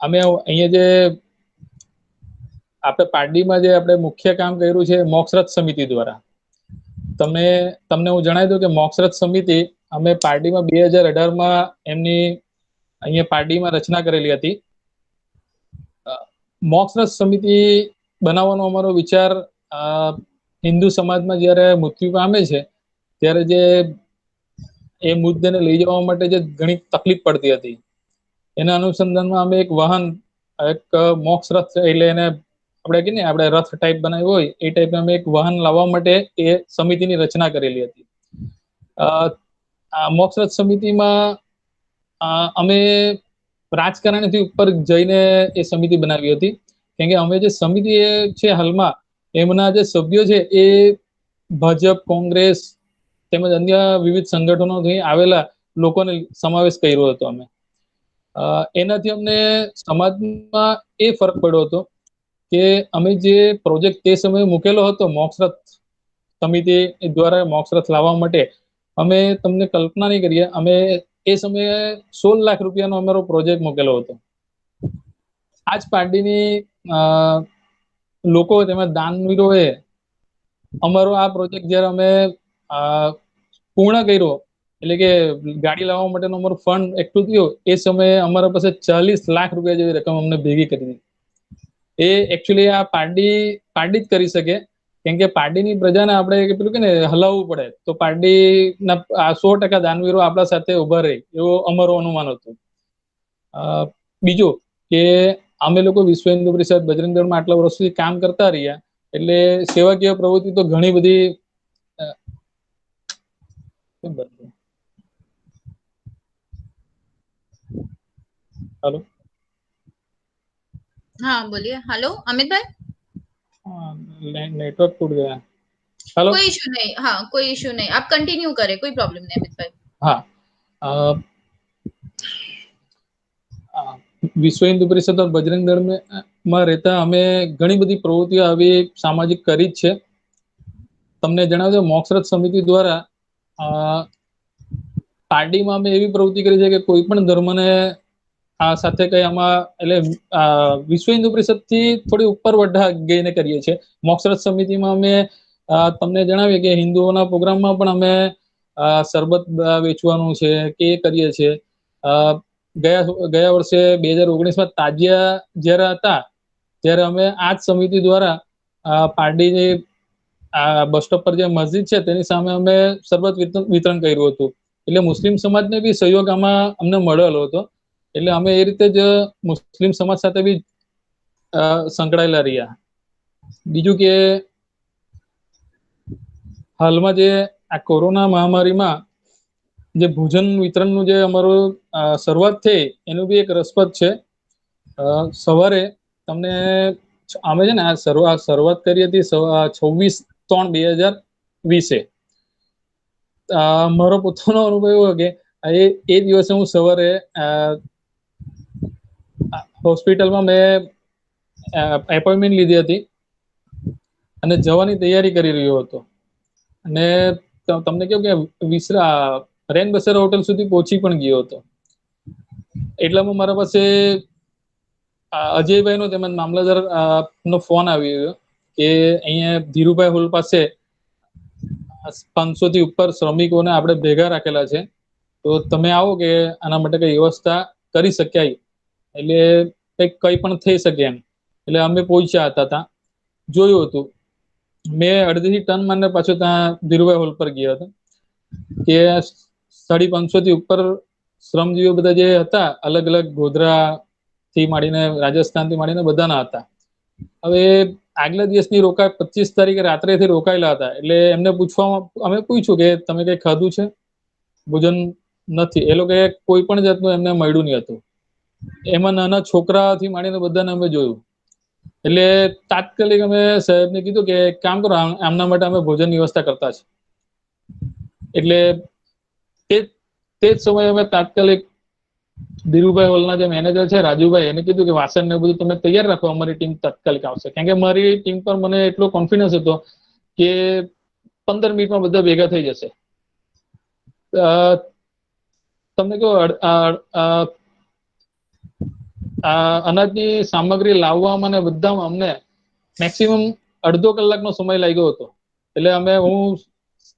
અમે અહીંયા જે આપણે પારડીમાં જે આપણે મુખ્ય કામ કર્યું છે મોક્ષરથ સમિતિ દ્વારા, તમને હું જણાવી દઉં કે મોક્ષરથ સમિતિ અમે પારડીમાં 2018માં એમની અહીંયા પારડીમાં રચના કરેલી હતી. મોક્ષરથ સમિતિ બનાવવાનો અમારો વિચાર હિન્દુ સમાજમાં જ્યારે મૃત્યુ પામે છે ત્યારે જે એ મુદ્દાને લઈ જવા માટે જે ઘણી તકલીફ પડતી હતી, એના અનુસંધાનમાં અમે એક વાહન, એક મોક્ષરથ એટલે એને આપણે કહીએ ને આપણે રથ ટાઈપ બનાવ્યું હોય એ ટાઈપ અમે એક વાહન લાવવા માટે એ સમિતિની રચના કરેલી હતી. મોક્ષરથ સમિતિમાં અમે રાજકારણથી ઉપર જઈને એ સમિતિ બનાવી હતી, કેમ કે અમે જે સમિતિ છે હાલમાં એમના જે સભ્યો છે એ ભાજપ, કોંગ્રેસ તેમજ અન્ય વિવિધ સંગઠનોથી આવેલા લોકોને સમાવેશ કર્યો હતો અમે. એનાથી અમને સમાજમાં એ ફરક પડ્યો હતો કે અમે જે પ્રોજેક્ટ તે સમયે મૂકેલો હતો મોક્ષરથ સમિતિ દ્વારા મોક્ષરથ લાવવા માટે, અમે તમને કલ્પના નહીં કરીએ, અમે એ સમયે 16 લાખ રૂપિયાનો અમારો પ્રોજેક્ટ મૂકેલો હતો. આજ પાર્ટીની લોકો તેમાં દાનવીરોએ અમારો આ પ્રોજેક્ટ જ્યારે અમે પૂર્ણ કર્યો, એટલે કે ગાડી લાવવા માટેનો અમારો ફંડ એકઠું થયું, એ સમયે અમારા પાસે 40 લાખ રૂપિયા જેવી રકમ અમને ભેગી કરી દીધી. એ એકચ્યુઅલી આ પાર્ટી જ કરી શકે, કેમ કે પાર્ટીની પ્રજાને આપણે પેલું કે ને હલાવવું પડે, તો પાર્ટીના 100% દાનવીરો આપણા સાથે ઉભા રહે એવો અમારો અનુમાન હતું. બીજું કે અમે લોકો વિશ્વ હિન્દુ પરિષદ બજરંગ દળમાં આટલા વર્ષથી કામ કરતા રહ્યા, એટલે સેવાકીય પ્રવૃત્તિ તો ઘણી બધી हेलो, हाँ बोलिए. हेलो अमित भाई. नेटवर्क टूट गया. हेलो, कोई इशू नहीं. हाँ कोई इशू नहीं, आप कंटिन्यू करें, कोई प्रॉब्लम नहीं अमित भाई. हाँ, વિશ્વ હિન્દુ પરિષદ और બજરંગ દળ માં રહેતા અમે ઘણી બધી પ્રવૃત્તિઓ આવી સામાજિક કરી જ છે. તમને જણાવ્યું મોક્ષરથ સમિતિ દ્વારા પાર્ટીમાં અમે એવી પ્રવૃત્તિ કરી છે કે કોઈ પણ ધર્મને આ સાથે કઈ આમાં, એટલે વિશ્વ હિન્દુ પરિષદ થી થોડી ઉપર વઢા ગઈને કરીએ છીએ. મોક્ષરથ સમિતિમાં અમે તમને જણાવીએ કે હિન્દુઓના પ્રોગ્રામમાં પણ અમે શરબત વેચવાનું છે કે એ કરીએ છીએ. ગયા વર્ષે 2019માં તાજિયા જ્યારે હતા ત્યારે અમે આ જ સમિતિ દ્વારા પારડીની બસ સ્ટોપ પર જે મસ્જિદ છે તેની સામે અમે શરબત વિતરણ કર્યું હતું. એટલે મુસ્લિમ સમાજને બી સહયોગ આમાં અમને મળેલો હતો, એટલે અમે એ રીતે જ મુસ્લિમ સમાજ સાથે બી સંકળાયેલા રહ્યા. બીજું કે હાલમાં જે આ કોરોના મહામારીમાં જે ભોજન વિતરણનું જે અમારું શરૂઆત થઈ એનું બી એક રસપ્રદ છે. સવારે તમને અમે છે ને આ શરૂઆત કરી હતી 26/3/2020. મારો પોતાનો અનુભવ એવો કે એ દિવસે હું સવારે હોસ્પિટલમાં મેં એપોઇન્ટમેન્ટ લીધી હતી અને જવાની તૈયારી કરી રહ્યો હતો. અને તમને કેવું કે વિસરા રેન બસેરા હોટલ સુધી પહોંચી પણ ગયો હતો. એટલામાં મારા પાસે અજયભાઈ નો તેમજ મામલતદાર નો ફોન આવ્યો કે અહીંયા ધીરુભાઈ હોલ પાસે 500 થી ઉપર શ્રમિકોને આપણે ભેગા રાખેલા છે, તો તમે આવો કે આના માટે કઈ વ્યવસ્થા કરી શકાય, એટલે કઈ પણ થઈ શકે એમ. એટલે અમે પહોંચ્યા હતા, ત્યાં જોયું હતું. મેં અડધીથી ટર્ન મારને પાછો ત્યાં ધીરુભાઈ હોલ પર ગયો હતો કે 550 થી ઉપર શ્રમજીવીઓ બધા જે હતા, અલગ અલગ ગોધરા થી માંડીને રાજસ્થાન થી માંડીને બધાના હતા. હવે આગલા દિવસની રોકાય 25 તારીખે રાત્રેથી રોકાયેલા હતા. એટલે એમને અમે પૂછ્યું કે તમે કઈ ખાધું છે? ભોજન નથી. એ લોકો કોઈ પણ જાતનું એમને મળ્યું નહીં હતું. એમાં નાના છોકરાથી માંડીને બધાને અમે જોયું. એટલે તાત્કાલિક અમે સાહેબને કીધું કે કામ કરો, આમના માટે અમે ભોજનની વ્યવસ્થા કરતા છે. એટલે તે જ સમયે અમે તાત્કાલિક ધીરુભાઈ હોલના જે મેનેજર છે રાજુભાઈ, એને કીધું કે વાસણ ને બધું તમે તૈયાર રાખો, અમારી ટીમ તાત્કાલિક આવશે. કારણ કે મારી ટીમ પર મને એટલો કોન્ફિડન્સ હતો કે 15 મિનિટમાં બધા ભેગા થઈ જશે. તમને કહો અનાજની સામગ્રી લાવવામાં અને બધામાં અમને મેક્સિમમ અડધો કલાકનો સમય લાગ્યો હતો. એટલે હું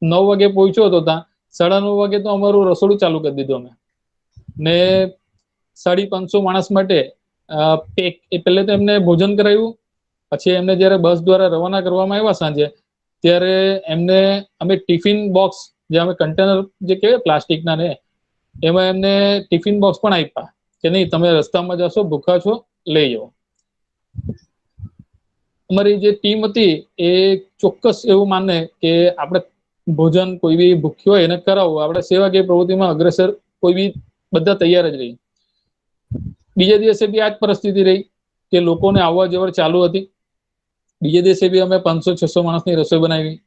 9 વાગે પહોંચ્યો હતો, ત્યાં 9:30 વાગે તો અમારું રસોડું ચાલુ કરી દીધું અમે. ને 550 માણસ માટે પહેલે તો એમને ભોજન કરાવ્યું. પછી એમને જયારે બસ દ્વારા રવાના કરવામાં આવ્યા સાંજે, ત્યારે એમને અમે ટિફિન બોક્સ, જે અમે કન્ટેનર જે કહેવાય પ્લાસ્ટિકના ને, એમાં એમને ટિફિન બોક્સ પણ આપ્યા કે નહીં તમે રસ્તામાં જશો, ભૂખા છો, લઈ જાઓ. અમારી જે ટીમ હતી એ ચોક્કસ એવું માને કે આપણે ભોજન કોઈ બી ભૂખ્યું હોય એને કરાવવું, આપણે સેવાકીય પ્રવૃત્તિમાં અગ્રેસર કોઈ બી બધા તૈયાર જ રહી. બીજા દિવસે બી આ જ પરિસ્થિતિ રહી કે લોકોને આવવા જવર ચાલુ હતી. બીજે દિવસે બી અમે 500-600 માણસની રસોઈ બનાવી.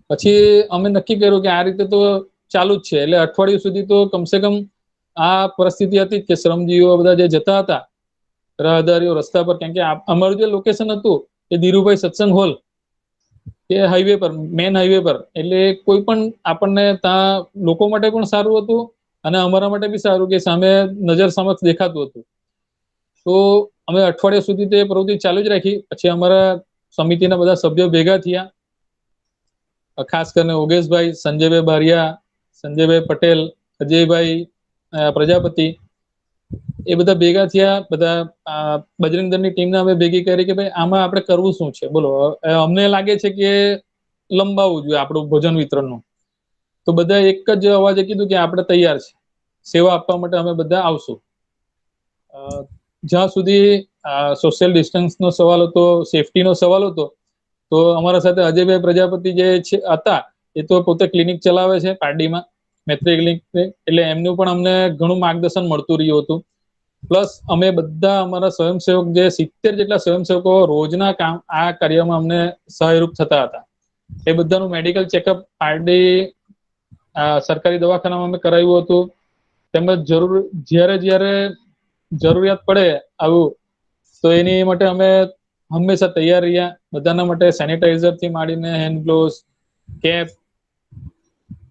પછી અમે નક્કી કર્યું કે આ રીતે તો ચાલુ જ છે. એટલે અઠવાડિયું સુધી તો કમસે કમ આ પરિસ્થિતિ હતી કે શ્રમજીવીઓ બધા જે જતા હતા રાહદારીઓ રસ્તા પર, કેમ કે અમારું જે લોકેશન હતું એ ધીરુભાઈ સત્સંગ હોલ એ હાઈવે પર, મેન હાઈવે પર, એટલે કોઈ પણ આપણને ત્યાં લોકો માટે પણ સારું હતું અને અમારા માટે બી સારું કે સામે નજર સમક્ષ દેખાતું હતું. તો અમે અઠવાડિયા સુધી તે પ્રવૃત્તિ ચાલુ જ રાખી. પછી અમારા સમિતિના બધા સભ્યો ભેગા થયા, ખાસ કરીને ઓગેશભાઈ, સંજયભાઈ બારિયા, સંજયભાઈ પટેલ, અજયભાઈ પ્રજાપતિ, એ બધા ભેગા થયા. બધા બજરંગ દળની ટીમને અમે ભેગી કરી કે ભાઈ આમાં આપણે કરવું શું છે, બોલો. અમને લાગે છે કે લંબાવવું જોઈએ આપણું ભોજન વિતરણનું. તો બધા એક જ અવાજે કીધું કે આપણે તૈયાર છે, સેવા આપવા માટે અમે બધા આવશું. જ્યાં સુધી સોશિયલ ડિસ્ટન્સનો સવાલ હતો, સેફટીનો સવાલ હતો, તો અમારા સાથે અજયભાઈ પ્રજાપતિ જે હતા એ તો પોતે ક્લિનિક ચલાવે છે પારડીમાં, મૈત્રી ક્લિનિક. એટલે એમનું પણ અમને ઘણું માર્ગદર્શન મળતું રહ્યું હતું. પ્લસ અમે બધા અમારા સ્વયંસેવક, જે 70 જેટલા સ્વયંસેવકો રોજના કામ આ કાર્યમાં અમને સહાયરૂપ થતા હતા. એ બધાનું મેડિકલ ચેકઅપ પારડી સરકારી દવાખાનામાં અમે કરાવ્યું હતું. તેમજ જ્યારે જરૂરિયાત પડે આવું, તો એની માટે અમે હંમેશા તૈયાર રહ્યા. બધાના માટે સેનિટાઈઝર થી માંડીને હેન્ડ ગ્લોવ્સ, કેપ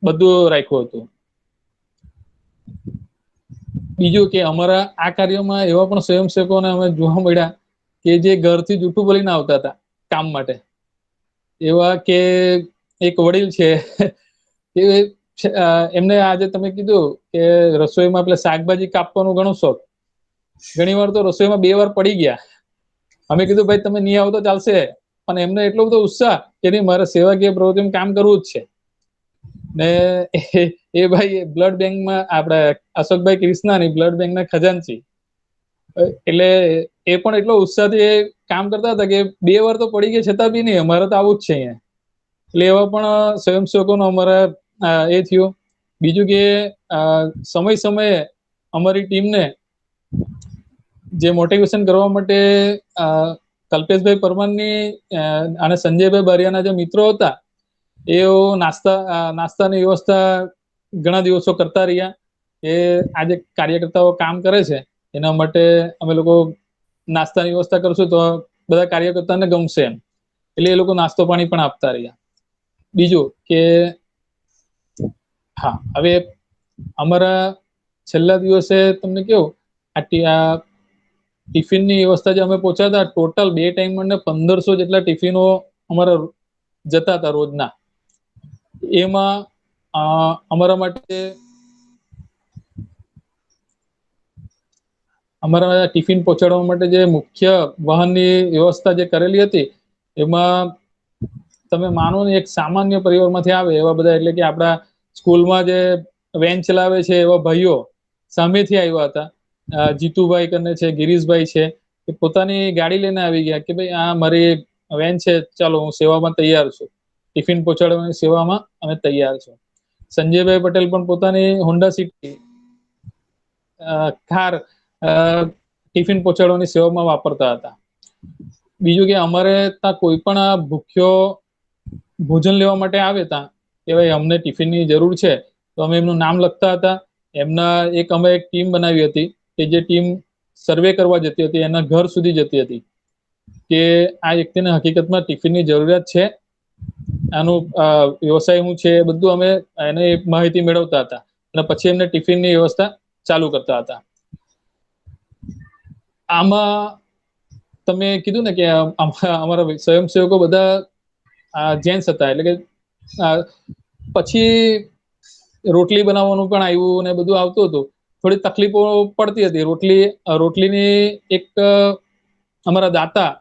બધું રાખ્યું હતું. બીજું કે અમારા આ કાર્યમાં એવા પણ સ્વયંસેવકોને અમે જોવા મળ્યા કે જે ઘરથી જૂઠું બોલીને આવતા હતા કામ માટે. એવા કે એક વડીલ છે કે એમને આજે તમે કીધું કે રસોઈમાં એટલે શાકભાજી કાપવાનું ઘણો શોખ. ઘણી વાર તો રસોઈમાં 2 વાર પડી ગયા. અમે કીધું ભાઈ તમે નહીં આવો તો ચાલશે, પણ એમને એટલો બધો ઉત્સાહ કે નહીં મારે સેવાકીય પ્રવૃત્તિમાં કામ કરવું જ છે. ને એ ભાઈ બ્લડ બેંકમાં, આપણે અશોકભાઈ ક્રિષ્નાની બ્લડ બેંકના ખજાનચી, એટલે એ પણ એટલો ઉત્સાહથી એ કામ કરતા હતા કે 2 વાર તો પડી ગયા છતાં બી નહીં અમારે તો આવું જ છે અહીંયા. એટલે એવા પણ સ્વયંસેવકોનો અમારા એ થયું. બીજું કે સમયે અમારી ટીમને જે મોટિવેશન કરવા માટે કલ્પેશભાઈ પરમારની અને સંજયભાઈ બારિયાના જે મિત્રો હતા, એઓ નાસ્તાની વ્યવસ્થા ઘણા દિવસો કરતા રહ્યા. એ આજે કાર્યકર્તાઓ કામ કરે છે એના માટે અમે લોકો નાસ્તાની વ્યવસ્થા કરશું તો બધા કાર્યકર્તાને ગમશે એમ, એટલે એ લોકો નાસ્તો પાણી પણ આપતા રહ્યા. બીજું કે હા, હવે અમારા છેલ્લા દિવસે તમને કેવું આ ટિફિનની વ્યવસ્થા જે અમે પહોંચ્યા હતા, ટોટલ 2 ટાઈમ ને 1500 જેટલા ટિફિનો અમારા જતા હતા રોજના. એમાં અમારા માટે અમારા ટિફિન પહોંચાડવા માટે જે મુખ્ય વાહનની વ્યવસ્થા જે કરેલી હતી, એમાં તમે માનો ને એક સામાન્ય પરિવારમાંથી આવે એવા બધા, એટલે કે આપણા સ્કૂલમાં જે વેન ચલાવે છે એવા ભાઈઓ સામેથી આવ્યા હતા. જીતુભાઈ કરીને છે, ગિરીશભાઈ છે, એ પોતાની ગાડી લઈને આવી ગયા કે ભાઈ આ મારી વેન છે, ચાલો હું સેવામાં તૈયાર છું, ટિફિન પહોંચાડવાની સેવામાં અમે તૈયાર છું. સંજયભાઈ પટેલ પણ પોતાની હોન્ડા સિટી કાર ટિફિન પહોંચાડવાની સેવામાં વાપરતા હતા. બીજું કે અમારે ત્યાં કોઈ પણ ભૂખ્યો ભોજન લેવા માટે આવે ત્યાં કે ભાઈ અમને ટિફિનની જરૂર છે, તો અમે એમનું નામ લખતા હતા. અમે એક ટીમ બનાવી હતી કે જે ટીમ સર્વે કરવા જતી હતી, એના ઘર સુધી જતી હતી કે આ વ્યક્તિને હકીકતમાં ટિફિનની જરૂરિયાત છે, આનું વ્યવસાય શું છે, બધું અમે એને માહિતી મેળવતા હતા અને પછી એમને ટિફિનની વ્યવસ્થા ચાલુ કરતા હતા. આમાં તમે કીધું ને કે અમારા સ્વયંસેવકો બધા જેન્ટ્સ હતા, એટલે કે પછી રોટલી બનાવવાનું પણ આવ્યું ને બધું આવતું હતું. થોડી તકલીફો પડતી હતી. રોટલીની એક અમારા દાતા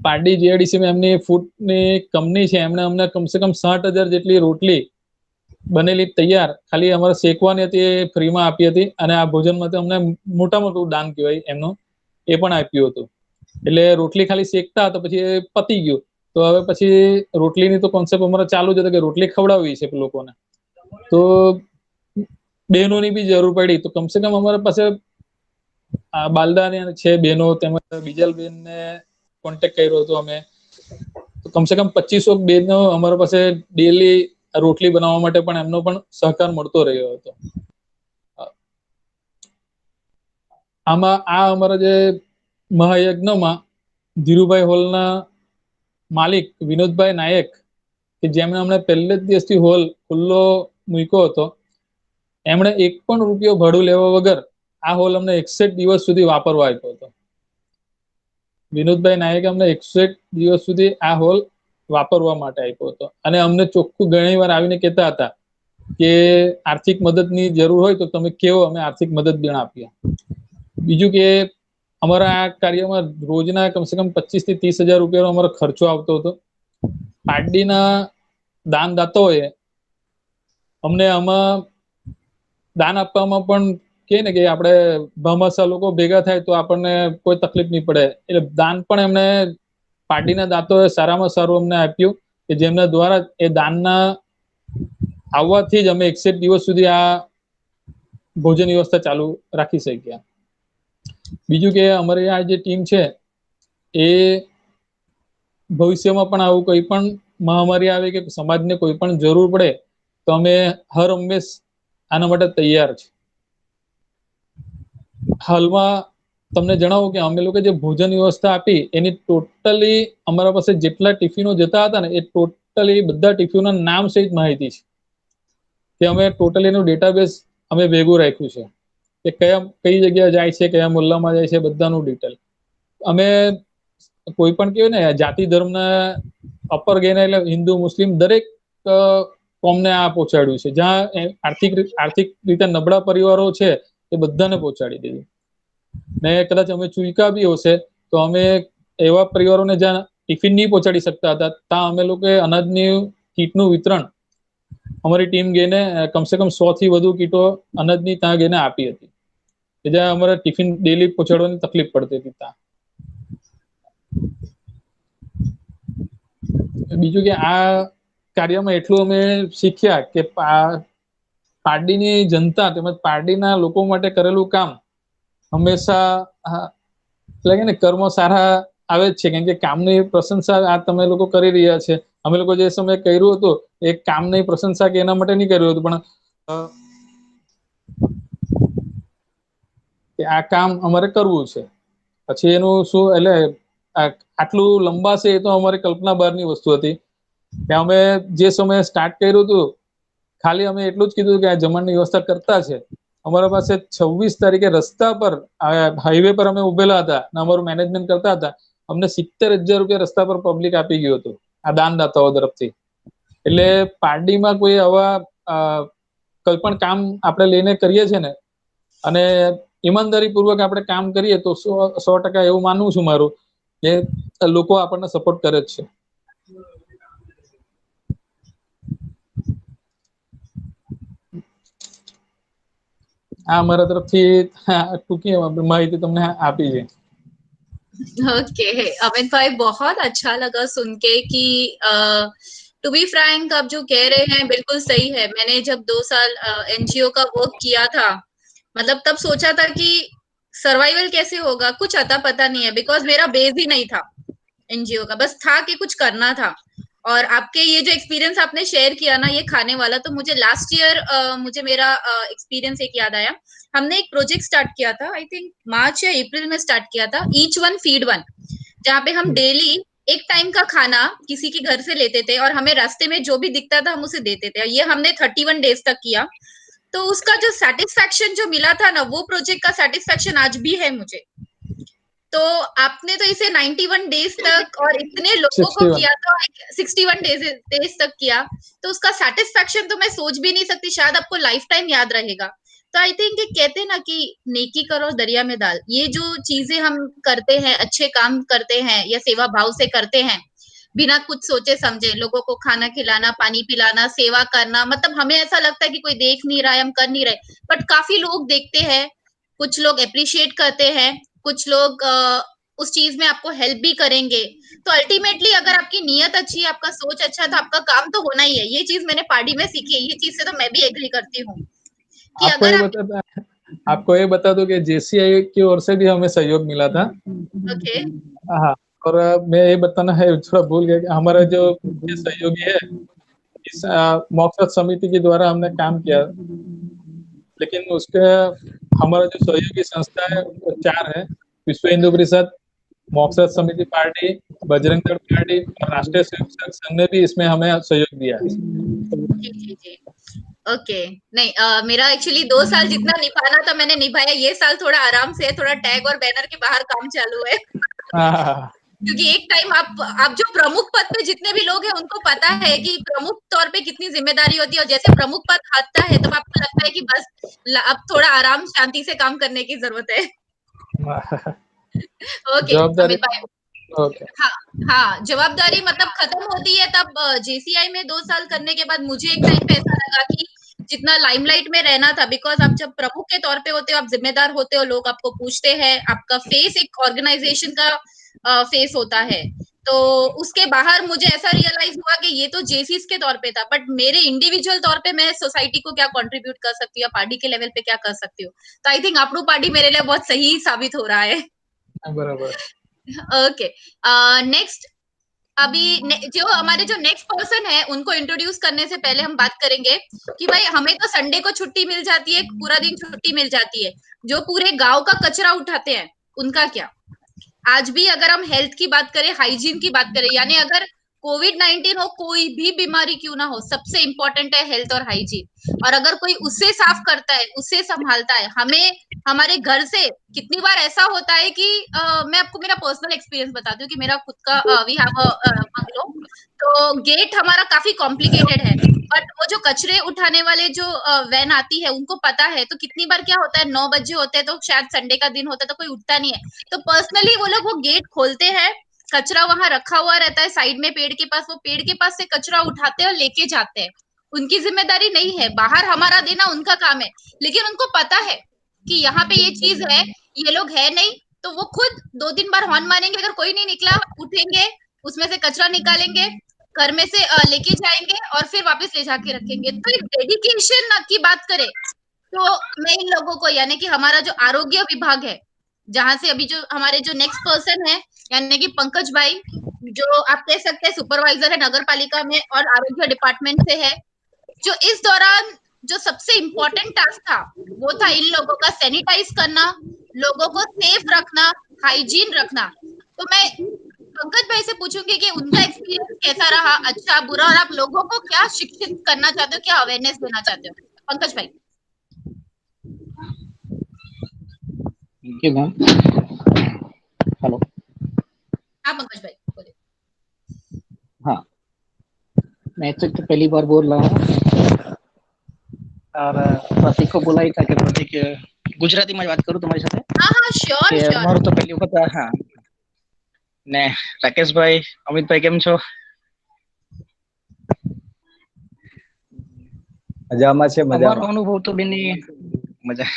પારડી જીઆઈડીસીમાં એમની ફૂડની કંપની છે, એમણે અમને કમસે કમ 60,000 જેટલી રોટલી બનેલી તૈયાર ખાલી અમારે શેકવાની હતી, એ ફ્રીમાં આપી હતી. અને આ ભોજનમાં અમને મોટું દાન કહેવાય એમનું, એ પણ આપ્યું હતું. એટલે રોટલી ખાલી શેકતા તો પછી એ પતી ગયું. તો હવે પછી રોટલીની તો કોન્સેપ્ટ અમારે ચાલુ જ હતો કે રોટલી ખવડાવવી છે લોકોને, તો બહેનોની બી જરૂર પડી. તો કમસે કમ અમારા પાસે બાલદાને છે બહેનો, તેમજ બીજલબેન ને કોન્ટેક્ટ કર્યો હતો અમે. તો કમસે કમ 2500 બહેનો અમારા પાસે ડેલી રોટલી બનાવવા માટે પણ એમનો પણ સહકાર મળતો રહ્યો હતો. આમાં અમારા જે મહાયજ્ઞમાં ધીરુભાઈ હોલના માલિક વિનોદભાઈ નાયક, કે જેમણે અમને પહેલે જ દિવસથી હોલ ખુલ્લો મૂક્યો હતો, એમણે 1 પણ રૂપિયો ભાડું લેવા વગર આ હોલ અમને 61 દિવસ સુધી વાપરવા આપ્યો હતો. વિનોદભાઈ નાયકે અમને 61 દિવસ સુધી આ હોલ વાપરવા માટે આપ્યો હતો. અને અમને ચોખ્ખું ઘણી વાર આવીને કહેતા હતા કે આર્થિક મદદની જરૂર હોય તો તમે કહો, અમે આર્થિક મદદ પણ આપીએ. બીજું કે અમારા આ કાર્યમાં રોજના કમસે કમ 25 થી 30,000 રૂપિયાનો અમારો ખર્ચો આવતો હતો. પારડીના દાનદાતાઓએ અમને આમાં દાન આપવામાં પણ કે ને કે આપણે ભામાસા લોકો ભેગા થાય તો આપણને કોઈ તકલીફ નહીં પડે, એટલે દાન પણ એમને પાર્ટીના દાતાઓએ સારામાં સારું અમને આપ્યું, કે જેમના દ્વારા એ દાનના આવવાથી જ અમે 61 દિવસ સુધી આ ભોજન વ્યવસ્થા ચાલુ રાખી શક્યા. બીજું કે અમારી આ જે ટીમ છે એ ભવિષ્યમાં પણ આવું કોઈ પણ મહામારી આવે કે સમાજને કોઈ પણ જરૂર પડે તો અમે હર હંમેશ આના માટે તૈયાર છે. હાલમાં તમને જણાવું કે અમે લોકો જે ભોજન વ્યવસ્થા આપી એની ટોટલી અમારા પાસે જેટલા ટિફિનો જતા હતા ને, એ ટોટલી બધા ટિફિનોના નામ સહિત માહિતી છે, કે અમે ટોટલી એનું ડેટાબેઝ અમે ભેગું રાખ્યું છે કે કઈ જગ્યાએ જાય છે, કયા મુલ્લામાં જાય છે, બધાનું ડિટેલ. અમે કોઈ પણ કહેવાય ને જાતિ ધર્મના અપર ગઈને, એટલે હિન્દુ મુસ્લિમ દરેક કોમને આ પહોંચાડ્યું છે. જ્યાં આર્થિક રીતે નબળા પરિવારો છે એ બધાને પહોંચાડી દીધું. ને કદાચ અમે ચૂક્યા બી હશે તો અમે એવા પરિવારોને જ્યાં ટિફિન નહીં પહોંચાડી શકતા હતા, ત્યાં અમે લોકો અનાજની કીટનું વિતરણ અમારી ટીમ ગઈને કમસે કમ 100 થી વધુ કીટો અનાજની ત્યાં ગઈને આપી હતી, કે જ્યાં અમારે ટિફિન ડેલી પહોંચાડવાની તકલીફ પડતી હતી ત્યાં. બીજું કે આ કાર્યમાં એટલું અમે શીખ્યા કે પારડીની જનતા તેમજ પારડીના લોકો માટે કરેલું કામ હંમેશા લાગે ને કર્મ સારા આવે જ છે, કેમ કે કામની પ્રશંસા આ તમે લોકો કરી રહ્યા છે. અમે લોકો જે સમયે કર્યું હતું એ કામની પ્રશંસા કે એના માટે નહીં કર્યું હતું, પણ કે આ કામ અમારે કરવું છે. પછી એનું શું એટલે આટલું લંબાશે એ તો અમારી કલ્પના બહારની વસ્તુ હતી કે અમે જે સમયે સ્ટાર્ટ કર્યું હતું ખાલી અમે એટલું જ કીધું કે આ જમણની વ્યવસ્થા કરતા છે. અમારા પાસે 26 તારીખે રસ્તા પર હાઈવે પર અમે ઉભેલા હતા અને અમારું મેનેજમેન્ટ કરતા હતા. અમને 70,000 રૂપિયા રસ્તા પર પબ્લિક આપી ગયું હતું આ દાનદાતાઓ તરફથી. એટલે પારડીમાં કોઈ આવા કોઈ પણ કામ આપણે લઈને કરીએ છીએ ને અને ઈમાનદારી પૂર્વક આપણે કામ કરીએ તો 100% એવું માનવું છું મારું કે લોકો આપણને સપોર્ટ કરે જ છે. આ અમારા તરફથી ટૂંકી માહિતી તમને આપી છે. ओके अमित भाई, बहुत अच्छा लगा सुन के कि टू बी फ्रैंक आप जो कह रहे हैं बिल्कुल सही है. मैंने जब 2 साल एनजीओ का वर्क किया था, मतलब तब सोचा था कि सर्वाइवल कैसे होगा, कुछ अता पता नहीं है, बिकॉज मेरा बेस ही नहीं था एनजीओ का. बस था कि कुछ करना था. और आपके ये जो एक्सपीरियंस आपने शेयर किया ना, ये खाने वाला, तो मुझे लास्ट ईयर मुझे मेरा एक्सपीरियंस एक याद आया. हमने एक प्रोजेक्ट स्टार्ट किया था, आई थिंक मार्च या अप्रैल में स्टार्ट किया था, ईच वन फीड वन, जहाँ पे हम डेली एक टाइम का खाना किसी के घर से लेते थे और हमें रास्ते में जो भी दिखता था हम उसे देते थे. ये हमने 31 डेज तक किया. तो उसका जो सेटिस्फैक्शन जो मिला था ना, वो प्रोजेक्ट का सेटिस्फैक्शन आज भी है मुझे. तो आपने तो इसे 91 डेज तक और इतने लोगों को 61 किया, तो 61 डेज तक किया, तो उसका सेटिस्फैक्शन तो मैं सोच भी नहीं सकती, शायद आपको लाइफ टाइम याद रहेगा. तो आई थिंक कहते हैं ना कि नेकी करो दरिया में डाल. ये जो चीजें हम करते हैं, अच्छे काम करते हैं या सेवा भाव से करते हैं, बिना कुछ सोचे समझे लोगों को खाना खिलाना, पानी पिलाना, सेवा करना, मतलब हमें ऐसा लगता है कि कोई देख नहीं रहा है, हम कर नहीं रहे, बट काफी लोग देखते हैं, कुछ लोग अप्रिशिएट करते हैं, कुछ लोग उस चीज में आपको हेल्प भी करेंगे. तो अल्टीमेटली अगर आपकी नीयत अच्छी है, आपका सोच अच्छा है, तो आपका काम तो होना ही है. ये चीज मैंने पार्टी में सीखी है. ये चीज से तो मैं भी एग्री करती हूँ कि आपको ये बता दूं कि जेसीआई की ओर से भी हमें सहयोग मिला था. ओके. हाँ, और मैं ये बताना है, थोड़ा भूल गया कि हमारा जो मुख्य सहयोगी है इस मोक्षद समिति के द्वारा हमने काम किया, लेकिन उसके हमारा जो सहयोगी संस्था है वो 4 है. विश्व हिंदू परिषद, मोक्षद समिति पार्टी, बजरंग दल पार्टी और राष्ट्रीय स्वयंसेवक संघ ने भी इसमें हमें सहयोग दिया है. जी. ओके. नहीं, मेरा एक्चुअली 2 साल जितना निभाना था मैंने निभाया. ये साल थोड़ा आराम से, थोड़ा टैग और बैनर के बाहर काम चालू है. क्योंकि एक टाइम आप जो प्रमुख पद पे जितने भी लोग हैं उनको पता है कि प्रमुख तौर पे कितनी जिम्मेदारी होती है, और जैसे प्रमुख पद आता है तब आपको लगता है कि बस अब थोड़ा आराम शांति से काम करने की जरूरत है. ओके अमित भाई. ओके. हाँ, जवाबदारी मतलब खत्म होती है तब. जेसीआई में 2 साल करने के बाद मुझे एक टाइम पे ऐसा लगा कि जितना लाइमलाइट में रहना था, बिकॉज आप जब प्रमुख के तौर पे होते हो, आप जिम्मेदार होते हो, लोग आपको पूछते हैं, आपका फेस एक ऑर्गेनाइजेशन का फेस होता है. तो उसके बाहर मुझे ऐसा रियलाइज हुआ कि ये तो जेसीस के तौर पे था, बट मेरे इंडिविजुअल तौर पे मैं सोसाइटी को क्या कंट्रीब्यूट कर सकती हूँ, पार्टी के लेवल पे क्या कर सकती हूँ. तो आई थिंक आपरू पार्टी मेरे लिए बहुत सही साबित हो रहा है. बराबर. ओके. नेक्स्ट, अभी जो हमारे जो नेक्स्ट पर्सन है उनको इंट्रोड्यूस करने से पहले हम बात करेंगे कि भाई हमें तो संडे को छुट्टी मिल जाती है, पूरा दिन छुट्टी मिल जाती है, जो पूरे गांव का कचरा उठाते हैं उनका क्या. आज भी अगर हम हेल्थ की बात करें, हाइजीन की बात करें, यानी अगर कोविड-19 हो, कोई भी बीमारी क्यों ना हो, सबसे इंपॉर्टेंट है हेल्थ और हाइजीन. और अगर कोई उसे साफ करता है, उसे संभालता है, हमें हमारे घर से कितनी बार ऐसा होता है कि मैं आपको मेरा पर्सनल एक्सपीरियंस बताती हूँ कि मेरा खुद का वी हैव अ बंगलो, तो गेट हमारा काफी कॉम्प्लिकेटेड है, बट वो जो कचरे उठाने वाले जो वैन आती है उनको पता है. तो कितनी बार क्या होता है, 9 बजे होते हैं तो शायद संडे का दिन होता है तो कोई उठता नहीं है, तो पर्सनली वो लोग वो गेट खोलते हैं, कचरा वहां रखा हुआ रहता है साइड में पेड़ के पास, वो पेड़ के पास से कचरा उठाते हैं और लेके जाते हैं. उनकी जिम्मेदारी नहीं है, बाहर हमारा देना उनका काम है, लेकिन उनको पता है कि यहाँ पे ये चीज है, ये लोग है नहीं, तो वो खुद 2-3 बार हॉर्न मारेंगे, अगर कोई नहीं निकला उठेंगे, उसमें से कचरा निकालेंगे, घर में से लेके जाएंगे और फिर वापस ले जाके रखेंगे. तो एक डेडिकेशन की बात करें तो मैं इन लोगों को, यानी कि हमारा जो आरोग्य विभाग है, जहां से अभी जो हमारे जो नेक्स्ट पर्सन है यानी कि पंकज भाई, जो आप कह सकते हैं सुपरवाइजर है नगर पालिका में और आरोग्य डिपार्टमेंट से है, जो इस दौरान जो सबसे इम्पोर्टेंट टास्क था वो था इन लोगों का सैनिटाइज करना, लोगों को सेफ रखना, हाइजीन रखना। तो मैं पंकज भाई से पूछूंगी कि उनका एक्सपीरियंस कैसा रहा, अच्छा बुरा, और आप लोगों को क्या शिक्षित करना चाहते हो, क्या अवेयरनेस देना चाहते हो, पंकज भाई। Thank you ma'am. हेलो। हाँ पंकज भाई बोलिए। हाँ, मैं तो पहली बार बोल रहा हूँ और प्रतीक को बोला ही था कि प्रतीक गुजराती में बात करूँ तुम्हारी साथ हाँ हाँ श्योर કે श्योर। મારું તો પહેલી વખત હા ને રાકેશભાઈ અમિતભાઈ કેમ છો? મજામાં છે, અમારો મજામાં. અનુભવ તો બેની મજા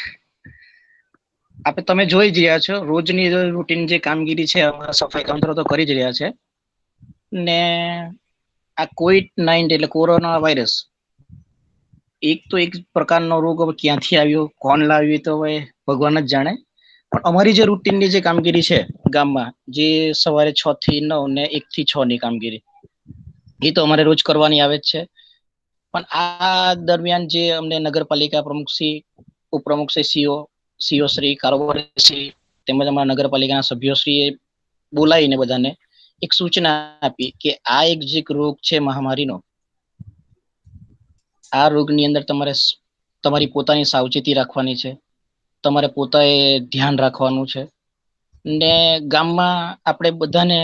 આપણે તમે જોઈ જ રહ્યા છો રોજની રૂટીન જે કામગીરી છે અમારા સફાઈ તંત્ર તો કરી જ રહ્યા છે ને આ COVID-19 એટલે કોરોના વાયરસ એક તો એક પ્રકારનો રોગ હવે ક્યાંથી આવ્યો કોણ લાવ્યો તો હવે ભગવાન જ જાણે પણ અમારી જે રૂટીનની જે કામગીરી છે ગામમાં જે સવારે 6 થી 9 ને 1 થી 6 ની કામગીરી એ તો અમારે રોજ કરવાની આવે જ છે પણ આ દરમિયાન જે અમને નગરપાલિકા પ્રમુખશ્રી ઉપપ્રમુખશ્રી સીઓ શ્રી કારોબારી તેમજ અમારા નગરપાલિકાના સભ્યોશ્રીએ બોલાવીને બધાને એક સૂચના આપી કે આ એક જે રોગ છે મહામારીનો આ રોગની અંદર તમારે તમારી પોતાની સાવચેતી રાખવાની છે તમારે પોતાએ ધ્યાન રાખવાનું છે ને ગામમાં આપણે બધાને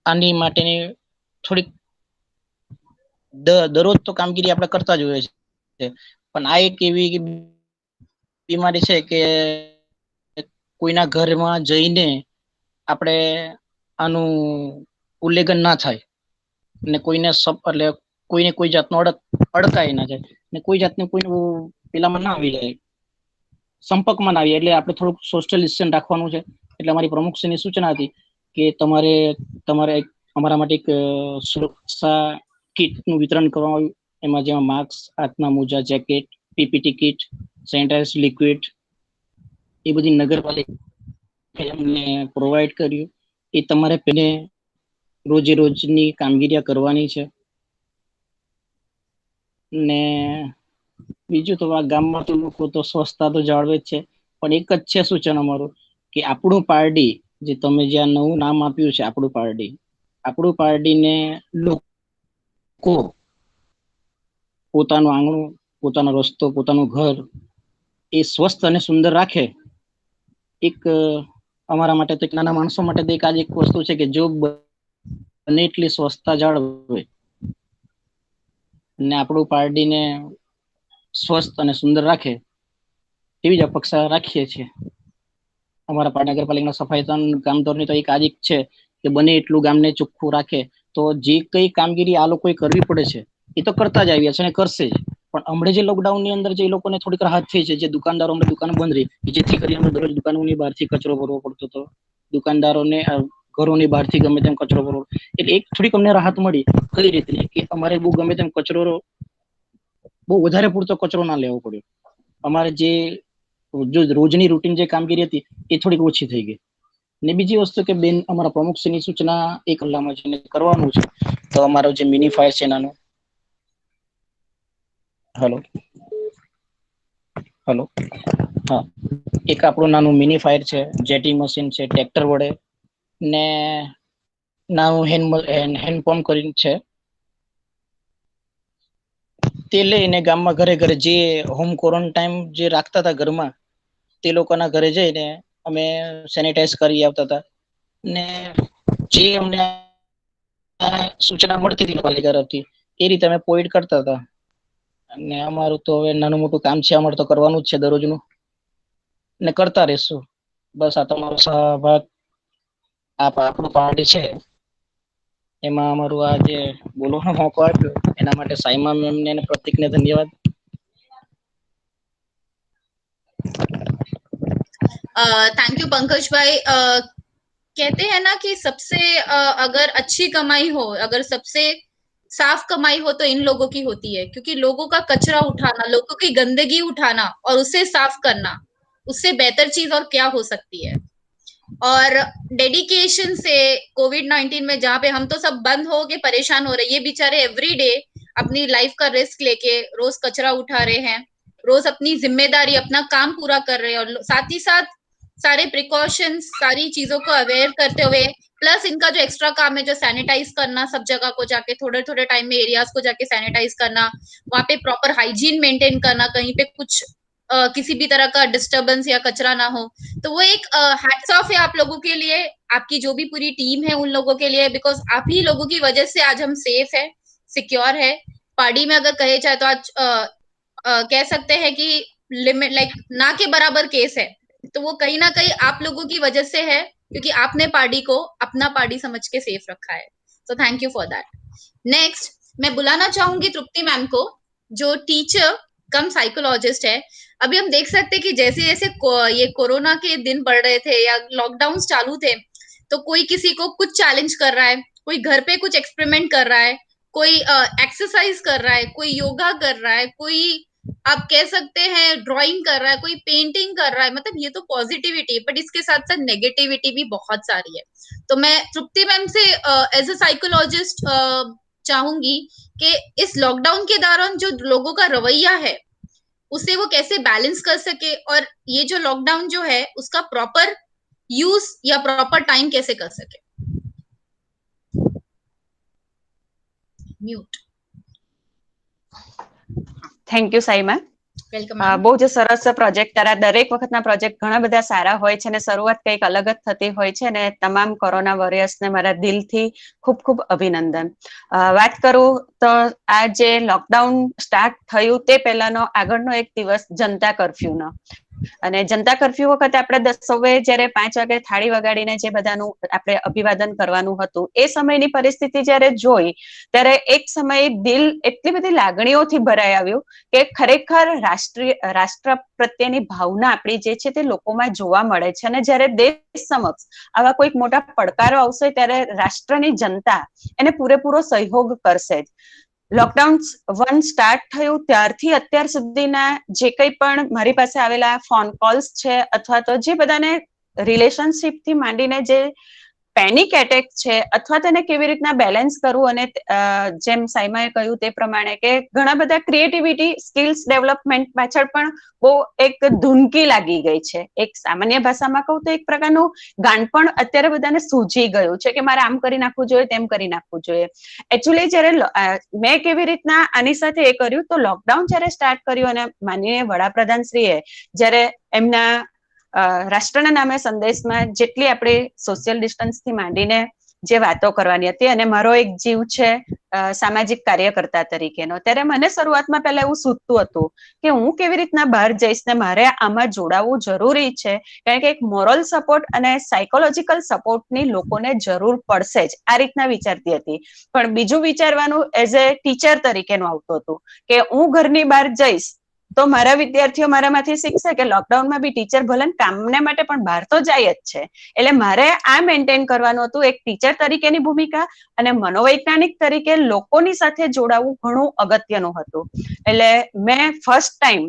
આની માટેની થોડીક દરરોજ તો કામગીરી આપણે કરતા જ હોઈએ છે પણ આ એક એવી બીમારી છે કે કોઈના ઘરમાં જઈને આપણે આનું ઉલ્લેખન ના થાય ને કોઈને એટલે કોઈને કોઈ જાતનો અડકાય ના જાય ને કોઈ જાતનું કોઈનું પેલામાં ના આવી જાય સંપર્કમાં ના આવી એટલે આપણે થોડુંક સોશિયલ ડિસ્ટન્સ રાખવાનું છે એટલે અમારી પ્રમુખશ્રીની સૂચના હતી કે તમારે અમારા માટે એક સુરક્ષા કીટનું વિતરણ કરવામાં આવ્યું એમાં જેમાં માસ્ક હાથના મોજા jacket PPE kit sanitise liquid એ બધી નગરપાલિકાએ અમને પ્રોવાઈડ કર્યું એ તમારે પહેલે રોજે રોજની કામગીરી કરવાની છે ને બીજું તો આ ગામમાં તો લોકો તો સ્વચ્છતા તો જાળવે જ છે પણ એક જ છે સૂચન અમારું કે આપણું પારડી જે તમે જ્યાં નવું નામ આપ્યું છે આપણું પારડીને લોકો પોતાનું આંગણું પોતાનો રસ્તો પોતાનું ઘર એ સ્વસ્થ અને સુંદર રાખે એક અમારા માટે તો એક નાના માણસો માટે તો એક આજ એક વસ્તુ છે કે જો બને એટલી સ્વચ્છતા જાળવે ને આપણું પારડીને સ્વસ્થ અને સુંદર રાખે એવી જ અપેક્ષા રાખીએ છીએ અમારા પાટણ નગરપાલિકાના સફાઈ કામદારોની તો એક આજ છે કે બને એટલું ગામને ચોખ્ખું રાખે તો જે કઈ કામગીરી આ લોકોએ કરવી પડે છે એ તો કરતા જ આવ્યા છે અને કરશે જ પણ હમણાં જે લોકડાઉનની અંદર જે લોકોને થોડીક રાહત થઈ છે જે દુકાનદારો હમણાં દુકાનો બંધ રહી જેથી કરીને દરરોજ દુકાનોની બહારથી કચરો ભરવો પડતો હતો દુકાનદારોને ઘરોની બહારથી ગમે તેમ કચરો ભરવો એટલે એક થોડીક અમને રાહત મળી કઈ રીતે કે અમારે બહુ ગમે તેમ કચરો બહુ વધારે પૂરતો કચરો ના લેવો પડ્યો અમારે જે રોજની રૂટીન જે કામગીરી હતી એ થોડીક ઓછી થઈ ગઈ ને બીજી વસ્તુ કે બેન અમારા પ્રમુખશ્રીની સૂચના એક કલાકમાં જેને કરવાનું છે તો અમારો જે મિની ફાયર છે નાનો હેલો હા એક આપણું નાનું મિની ફાયર છે જેટી મશીન છે ટ્રેક્ટર વડે ને નાનું હેન્ડ પંપ કરીને છે તે લઈને ગામમાં ઘરે ઘરે જે હોમ ક્વોરન્ટાઇન જે રાખતા હતા ઘરમાં તે લોકોના ઘરે જઈને અમે સેનિટાઈઝ કરી આવતા હતા ને જે અમને સૂચના મળતી હતી પાલિકા તરફથી એ રીતે અમે પોઈન્ટ કરતા હતા અને અમારું તો હવે નાનું મોટું કામ છે અમારે તો કરવાનું જ છે દરરોજનું ને કરતા રહેશું બસ આ તમારો સહભાગ આપણું પાર્ટી છે એમાં અમારું આ જે બોલવાનો મોકો આપ્યો એના માટે સાઈમા મેમને અને પ્રતિકને ધન્યવાદ. थैंक यू पंकज भाई। कहते हैं ना कि सबसे अगर अच्छी कमाई हो, अगर सबसे साफ कमाई हो तो इन लोगों की होती है, क्योंकि लोगों का कचरा उठाना, लोगों की गंदगी उठाना और उसे साफ करना, उससे बेहतर चीज और क्या हो सकती है। और डेडिकेशन से कोविड-19 में जहाँ पे हम तो सब बंद हो के परेशान हो रहे, ये बेचारे एवरीडे अपनी लाइफ का रिस्क लेके रोज कचरा उठा रहे हैं, रोज अपनी जिम्मेदारी अपना काम पूरा कर रहे हैं और साथ ही साथ सारे प्रिकॉशंस, सारी चीजों को अवेयर करते हुए, प्लस इनका जो एक्स्ट्रा काम है जो सैनिटाइज करना, सब जगह को जाके थोड़े थोड़े टाइम में एरियाज को जाके सैनिटाइज करना, वहां पे प्रॉपर हाइजीन मेंटेन करना, कहीं पे कुछ किसी भी तरह का डिस्टरबेंस या कचरा ना हो, तो वो एक हैट्स ऑफ है आप लोगों के लिए, आपकी जो भी पूरी टीम है उन लोगों के लिए, बिकॉज आप ही लोगों की वजह से आज हम सेफ है, सिक्योर है। पार्टी में अगर कहे जाए तो आज कह सकते हैं कि लिमिट लाइक ना के बराबर केस है, तो वो कहीं ना कहीं आप लोगों की वजह से है, क्योंकि आपने पार्टी को अपना पार्टी समझ के सेफ रखा है। So thank you for that. Next मैं बुलाना चाहूंगी तृप्ति मैम को, जो टीचर कम साइकोलॉजिस्ट है। अभी हम देख सकते हैं कि जैसे जैसे ये कोरोना के दिन बढ़ रहे थे या लॉकडाउन चालू थे, तो कोई किसी को कुछ चैलेंज कर रहा है, कोई घर पे कुछ एक्सपेरिमेंट कर रहा है, कोई एक्सरसाइज कर रहा है, कोई योगा कर रहा है, कोई आप कह सकते हैं ड्राइंग कर रहा है, कोई पेंटिंग कर रहा है। मतलब ये तो पॉजिटिविटी, बट इसके साथ साथ नेगेटिविटी भी बहुत सारी है। तो मैं तृप्ति मैम से एज अ साइकोलॉजिस्ट चाहूंगी कि इस लॉकडाउन के दौरान जो लोगों का रवैया है उसे वो कैसे बैलेंस कर सके, और ये जो लॉकडाउन जो है उसका प्रॉपर यूज या प्रॉपर टाइम कैसे कर सके। Mute. Thank you Saima. Welcome. બહુ જ સરસ પ્રોજેક્ટ, તારા દરેક વખતના પ્રોજેક્ટ ઘણા બધા સારા હોય છે અને શરૂઆત કંઈક અલગ જ થતી હોય છે, અને તમામ કોરોના વોરિયર્સને મારા દિલથી ખૂબ ખૂબ અભિનંદન. વાત કરું તો આ જે લોકડાઉન સ્ટાર્ટ થયું તે પહેલાનો આગળનો એક દિવસ જનતા કર્ફ્યુનો, અને જનતા કર્ફ્યુ વખતે આપણે સૌએ જયારે 5 વાગે થાળી વગાડીને જે બધાનું આપણે અભિવાદન કરવાનું હતું, એ સમયની પરિસ્થિતિ જયારે જોઈ ત્યારે એક સમયે દિલ એટલી બધી લાગણીઓથી ભરાઈ આવ્યું કે ખરેખર રાષ્ટ્ર પ્રત્યેની ભાવના આપણી જે છે તે લોકોમાં જોવા મળે છે, અને જયારે દેશ સમક્ષ આવા કોઈક મોટા પડકારો આવશે ત્યારે રાષ્ટ્રની જનતા એને પૂરેપૂરો સહયોગ કરશે જ. લોકડાઉન 1 સ્ટાર્ટ થયું ત્યારથી અત્યાર સુધીના જે કંઈ પણ મારી પાસે આવેલા ફોન કોલ્સ છે, અથવા તો જે બધાને રિલેશનશિપ થી માંડીને જે પેનિક એટેક છે, અથવા તેને કેવી રીતના બેલેન્સ કરવું, અને જેમ સાઈમાએ કહ્યું તે પ્રમાણે કે ઘણા બધા ક્રિએટિવિટી સ્કિલ્સ ડેવલપમેન્ટ પાછળ પણ બહુ એક ધૂનકી લાગી ગઈ છે. એક સામાન્ય ભાષામાં કહું તો એક પ્રકારનું ગાંડપણ અત્યારે બધાને સૂજી ગયું છે કે મારે આમ કરી નાખવું જોઈએ, તેમ કરી નાખવું જોઈએ. એકચ્યુઅલી જયારે મેં કેવી રીતના આની સાથે એ કર્યું, તો લોકડાઉન જયારે સ્ટાર્ટ કર્યું અને માનનીય વડાપ્રધાન શ્રીએ જયારે એમના રાષ્ટ્રના નામે સંદેશમાં જેટલી આપણે સોશિયલ ડિસ્ટન્સથી માંડીને જે વાતો કરવાની હતી, અને મારો એક જીવ છે સામાજિક કાર્યકર્તા તરીકેનો, ત્યારે મને શરૂઆતમાં પહેલા એવું સૂચતું હતું કે હું કેવી રીતના બહાર જઈશ ને મારે આમાં જોડાવવું જરૂરી છે, કારણ કે એક મોરલ સપોર્ટ અને સાયકોલોજીકલ સપોર્ટની લોકોને જરૂર પડશે જ, આ રીતના વિચારતી હતી. પણ બીજું વિચારવાનું એઝ એ ટીચર તરીકેનું આવતું હતું કે હું ઘરની બહાર જઈશ તો મારા વિદ્યાર્થીઓ મારામાંથી શીખશે કે લોકડાઉનમાં બી ટીચર ભલે કામને માટે પણ બહાર તો જાય જ છે. એટલે મારે આ મેન્ટેન કરવાનું હતું, એક ટીચર તરીકેની ભૂમિકા અને મનોવૈજ્ઞાનિક તરીકે લોકોની સાથે જોડાવું ઘણું અગત્યનું હતું. એટલે મેં ફર્સ્ટ ટાઈમ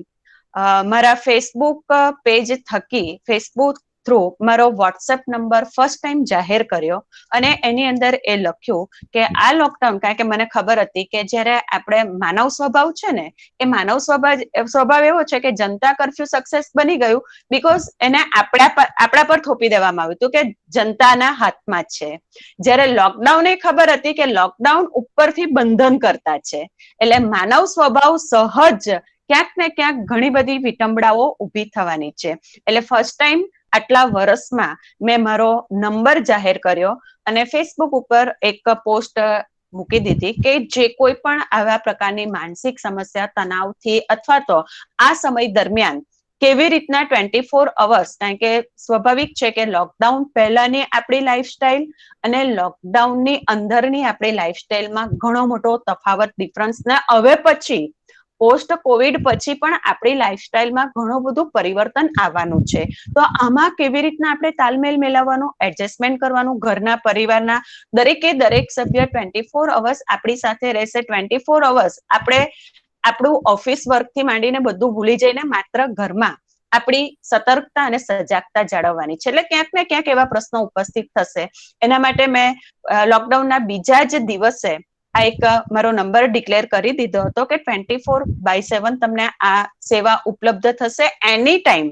મારા ફેસબુક પેજ થકી, ફેસબુક થ્રુ મારો વોટ્સએપ નંબર ફર્સ્ટ ટાઈમ જાહેર કર્યો, અને એની અંદર એ લખ્યું કે આ લોકડાઉન, કારણ કે મને ખબર હતી કે જયારે આપણે માનવ સ્વભાવ છે ને, એ માનવ સ્વભાવ એવો છે કે જનતા કર્ફ્યુ સક્સેસ બની ગયું બીકોઝ એને આપણા પર થોપી દેવામાં આવ્યું હતું કે જનતાના હાથમાં છે. જયારે લોકડાઉન એ ખબર હતી કે લોકડાઉન ઉપરથી બંધન કરતા છે, એટલે માનવ સ્વભાવ સહજ ક્યાંક ને ક્યાંક ઘણી બધી વિટંબડાઓ ઊભી થવાની છે. એટલે ફર્સ્ટ ટાઈમ આટલા વર્ષમાં મેં મારો નંબર જાહેર કર્યો અને ફેસબુક ઉપર એક પોસ્ટ મૂકી દીધી કે જે કોઈ પણ આવા પ્રકારની માનસિક સમસ્યા, તણાવથી અથવા તો આ સમય દરમિયાન કેવી રીતના 24 અવર્સ, કારણ કે સ્વાભાવિક છે કે લોકડાઉન પહેલાની આપણી લાઈફસ્ટાઈલ અને લોકડાઉનની અંદરની આપણી લાઈફસ્ટાઈલમાં ઘણો મોટો તફાવત, ડિફરન્સ, ને હવે પછી પોસ્ટ કોવિડ પછી પણ આપણી લાઈફસ્ટાઈલમાં ઘણું બધું પરિવર્તન આવવાનું છે. તો આમાં કેવી રીતના આપણે તાલમેલ મેળવવાનું, એડજસ્ટમેન્ટ કરવાનું, ઘરના પરિવારના દરેક સભ્ય 24 અવર્સ આપણી સાથે રહેશે, 24 અવર્સ આપણે આપણું ઓફિસ વર્કથી માંડીને બધું ભૂલી જઈને માત્ર ઘરમાં આપણી સતર્કતા અને સજાગતા જાળવવાની છે. એટલે ક્યાંક ને ક્યાંક એવા પ્રશ્નો ઉપસ્થિત થશે. એના માટે મેં લોકડાઉનના બીજા જ દિવસે આ એક મારો નંબર ડિક્લેર કરી દીધો હતો કે 24/7 તમને આ સેવા ઉપલબ્ધ થશે. એની ટાઈમ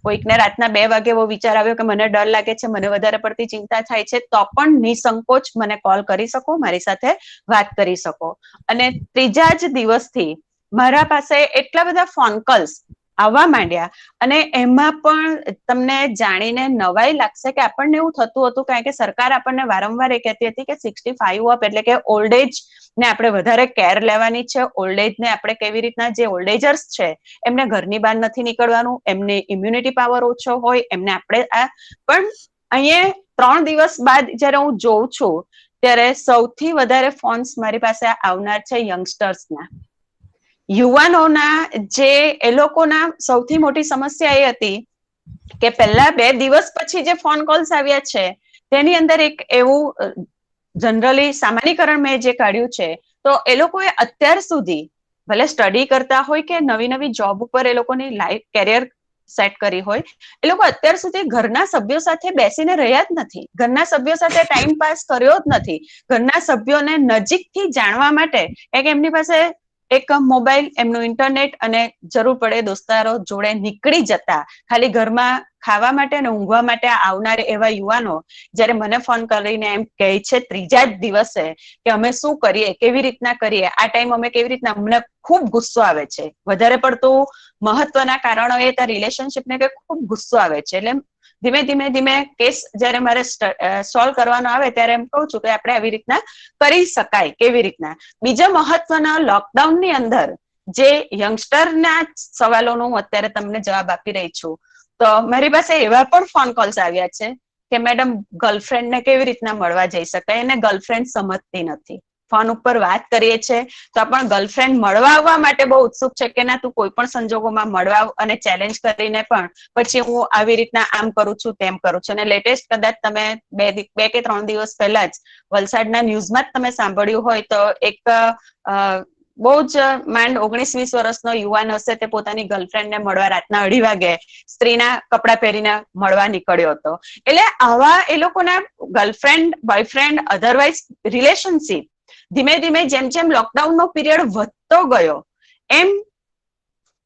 કોઈકને રાતના 2 વાગે એવો વિચાર આવ્યો કે મને ડર લાગે છે, મને વધારે પડતી ચિંતા થાય છે, તો પણ નિસંકોચ મને કોલ કરી શકો, મારી સાથે વાત કરી શકો. અને ત્રીજા જ દિવસથી મારા પાસે એટલા બધા ફોન કોલ્સ આવવા માંડ્યા, અને એમાં પણ તમને જાણીને નવાઈ લાગશે કે આપણને એવું થતું હતું, કારણ કે સરકાર આપણને વારંવાર એ કહેતી હતી કે 65 અપ એટલે કે ઓલ્ડ એજ ને આપણે વધારે કેર લેવાની છે. ઓલ્ડ એજ ને આપણે કેવી રીતના, જે ઓલ્ડ એજર્સ છે એમને ઘરની બહાર નથી નીકળવાનું, એમને ઇમ્યુનિટી પાવર ઓછો હોય, એમને આપણે પણ અહીંયા 3 દિવસ બાદ જયારે હું જોઉં છું ત્યારે સૌથી વધારે ફોન્સ મારી પાસે આવનાર છે યંગસ્ટર્સના, યુવાનોના. જે એ લોકોના સૌથી મોટી સમસ્યા એ હતી કે પહેલા 2 દિવસ પછી જે ફોન કોલ્સ આવ્યા છે તેની અંદર એક એવું જનરલી સામાન્યકરણ મેં જે કાઢ્યું છે, તો એ લોકોએ અત્યાર સુધી ભલે સ્ટડી કરતા હોય કે નવી નવી જોબ ઉપર એ લોકોની લાઈફ કેરિયર સેટ કરી હોય, એ લોકો અત્યાર સુધી ઘરના સભ્યો સાથે બેસીને રહ્યા જ નથી, ઘરના સભ્યો સાથે ટાઈમ પાસ કર્યો જ નથી. ઘરના સભ્યોને નજીકથી જાણવા માટે એક એમની પાસે એક મોબાઈલ, એમનું ઇન્ટરનેટ અને જરૂર પડે દોસ્તારો જોડે નીકળી જતા, ખાલી ઘરમાં ખાવા માટે અને ઊંઘવા માટે આવનાર એવા યુવાનો જયારે મને ફોન કરીને એમ કહે છે ત્રીજા જ દિવસે કે અમે શું કરીએ, કેવી રીતના કરીએ, આ ટાઈમ અમે કેવી રીતના, અમને ખૂબ ગુસ્સો આવે છે. વધારે પડતું મહત્વના કારણો એ ત્યાં રિલેશનશીપને કે ખૂબ ગુસ્સો આવે છે. એટલે ધીમે ધીમે કેસ જયારે મારે સોલ્વ કરવાનો આવે ત્યારે એમ કહું છું કે આપણે આવી રીતના કરી શકાય, કેવી રીતના. બીજા મહત્વના લોકડાઉનની અંદર જે યંગસ્ટરના સવાલોનો હું અત્યારે તમને જવાબ આપી રહી છું, તો મારી પાસે એવા પણ ફોન કોલ્સ આવ્યા છે કે મેડમ ગર્લફ્રેન્ડને કેવી રીતના મળવા જઈ શકાય, એને ગર્લફ્રેન્ડ સમજતી નથી. ફોન ઉપર વાત કરીએ છીએ તો પણ ગર્લફ્રેન્ડ મળવા આવવા માટે બહુ ઉત્સુક છે કે ના તું કોઈ પણ સંજોગોમાં મળવા અને ચેલેન્જ કરીને પણ પછી હું આવી રીતના આમ કરું છું, તેમ કરું છું. અને લેટેસ્ટ કદાચ તમે 2 કે 3 દિવસ પહેલા જ વલસાડના ન્યૂઝમાં જ તમે સાંભળ્યું હોય તો એક બહુ જ માંડ 19-20 વર્ષનો યુવાન હશે, તે પોતાની ગર્લફ્રેન્ડને મળવા રાતના 2:30 વાગે સ્ત્રીના કપડા પહેરીને મળવા નીકળ્યો હતો. એટલે આવા એ લોકોના ગર્લફ્રેન્ડ, બોયફ્રેન્ડ, અધરવાઇઝ રિલેશનશીપ ધીમે ધીમે જેમ જેમ લોકડાઉનનો પીરિયડ વધતો ગયો એમ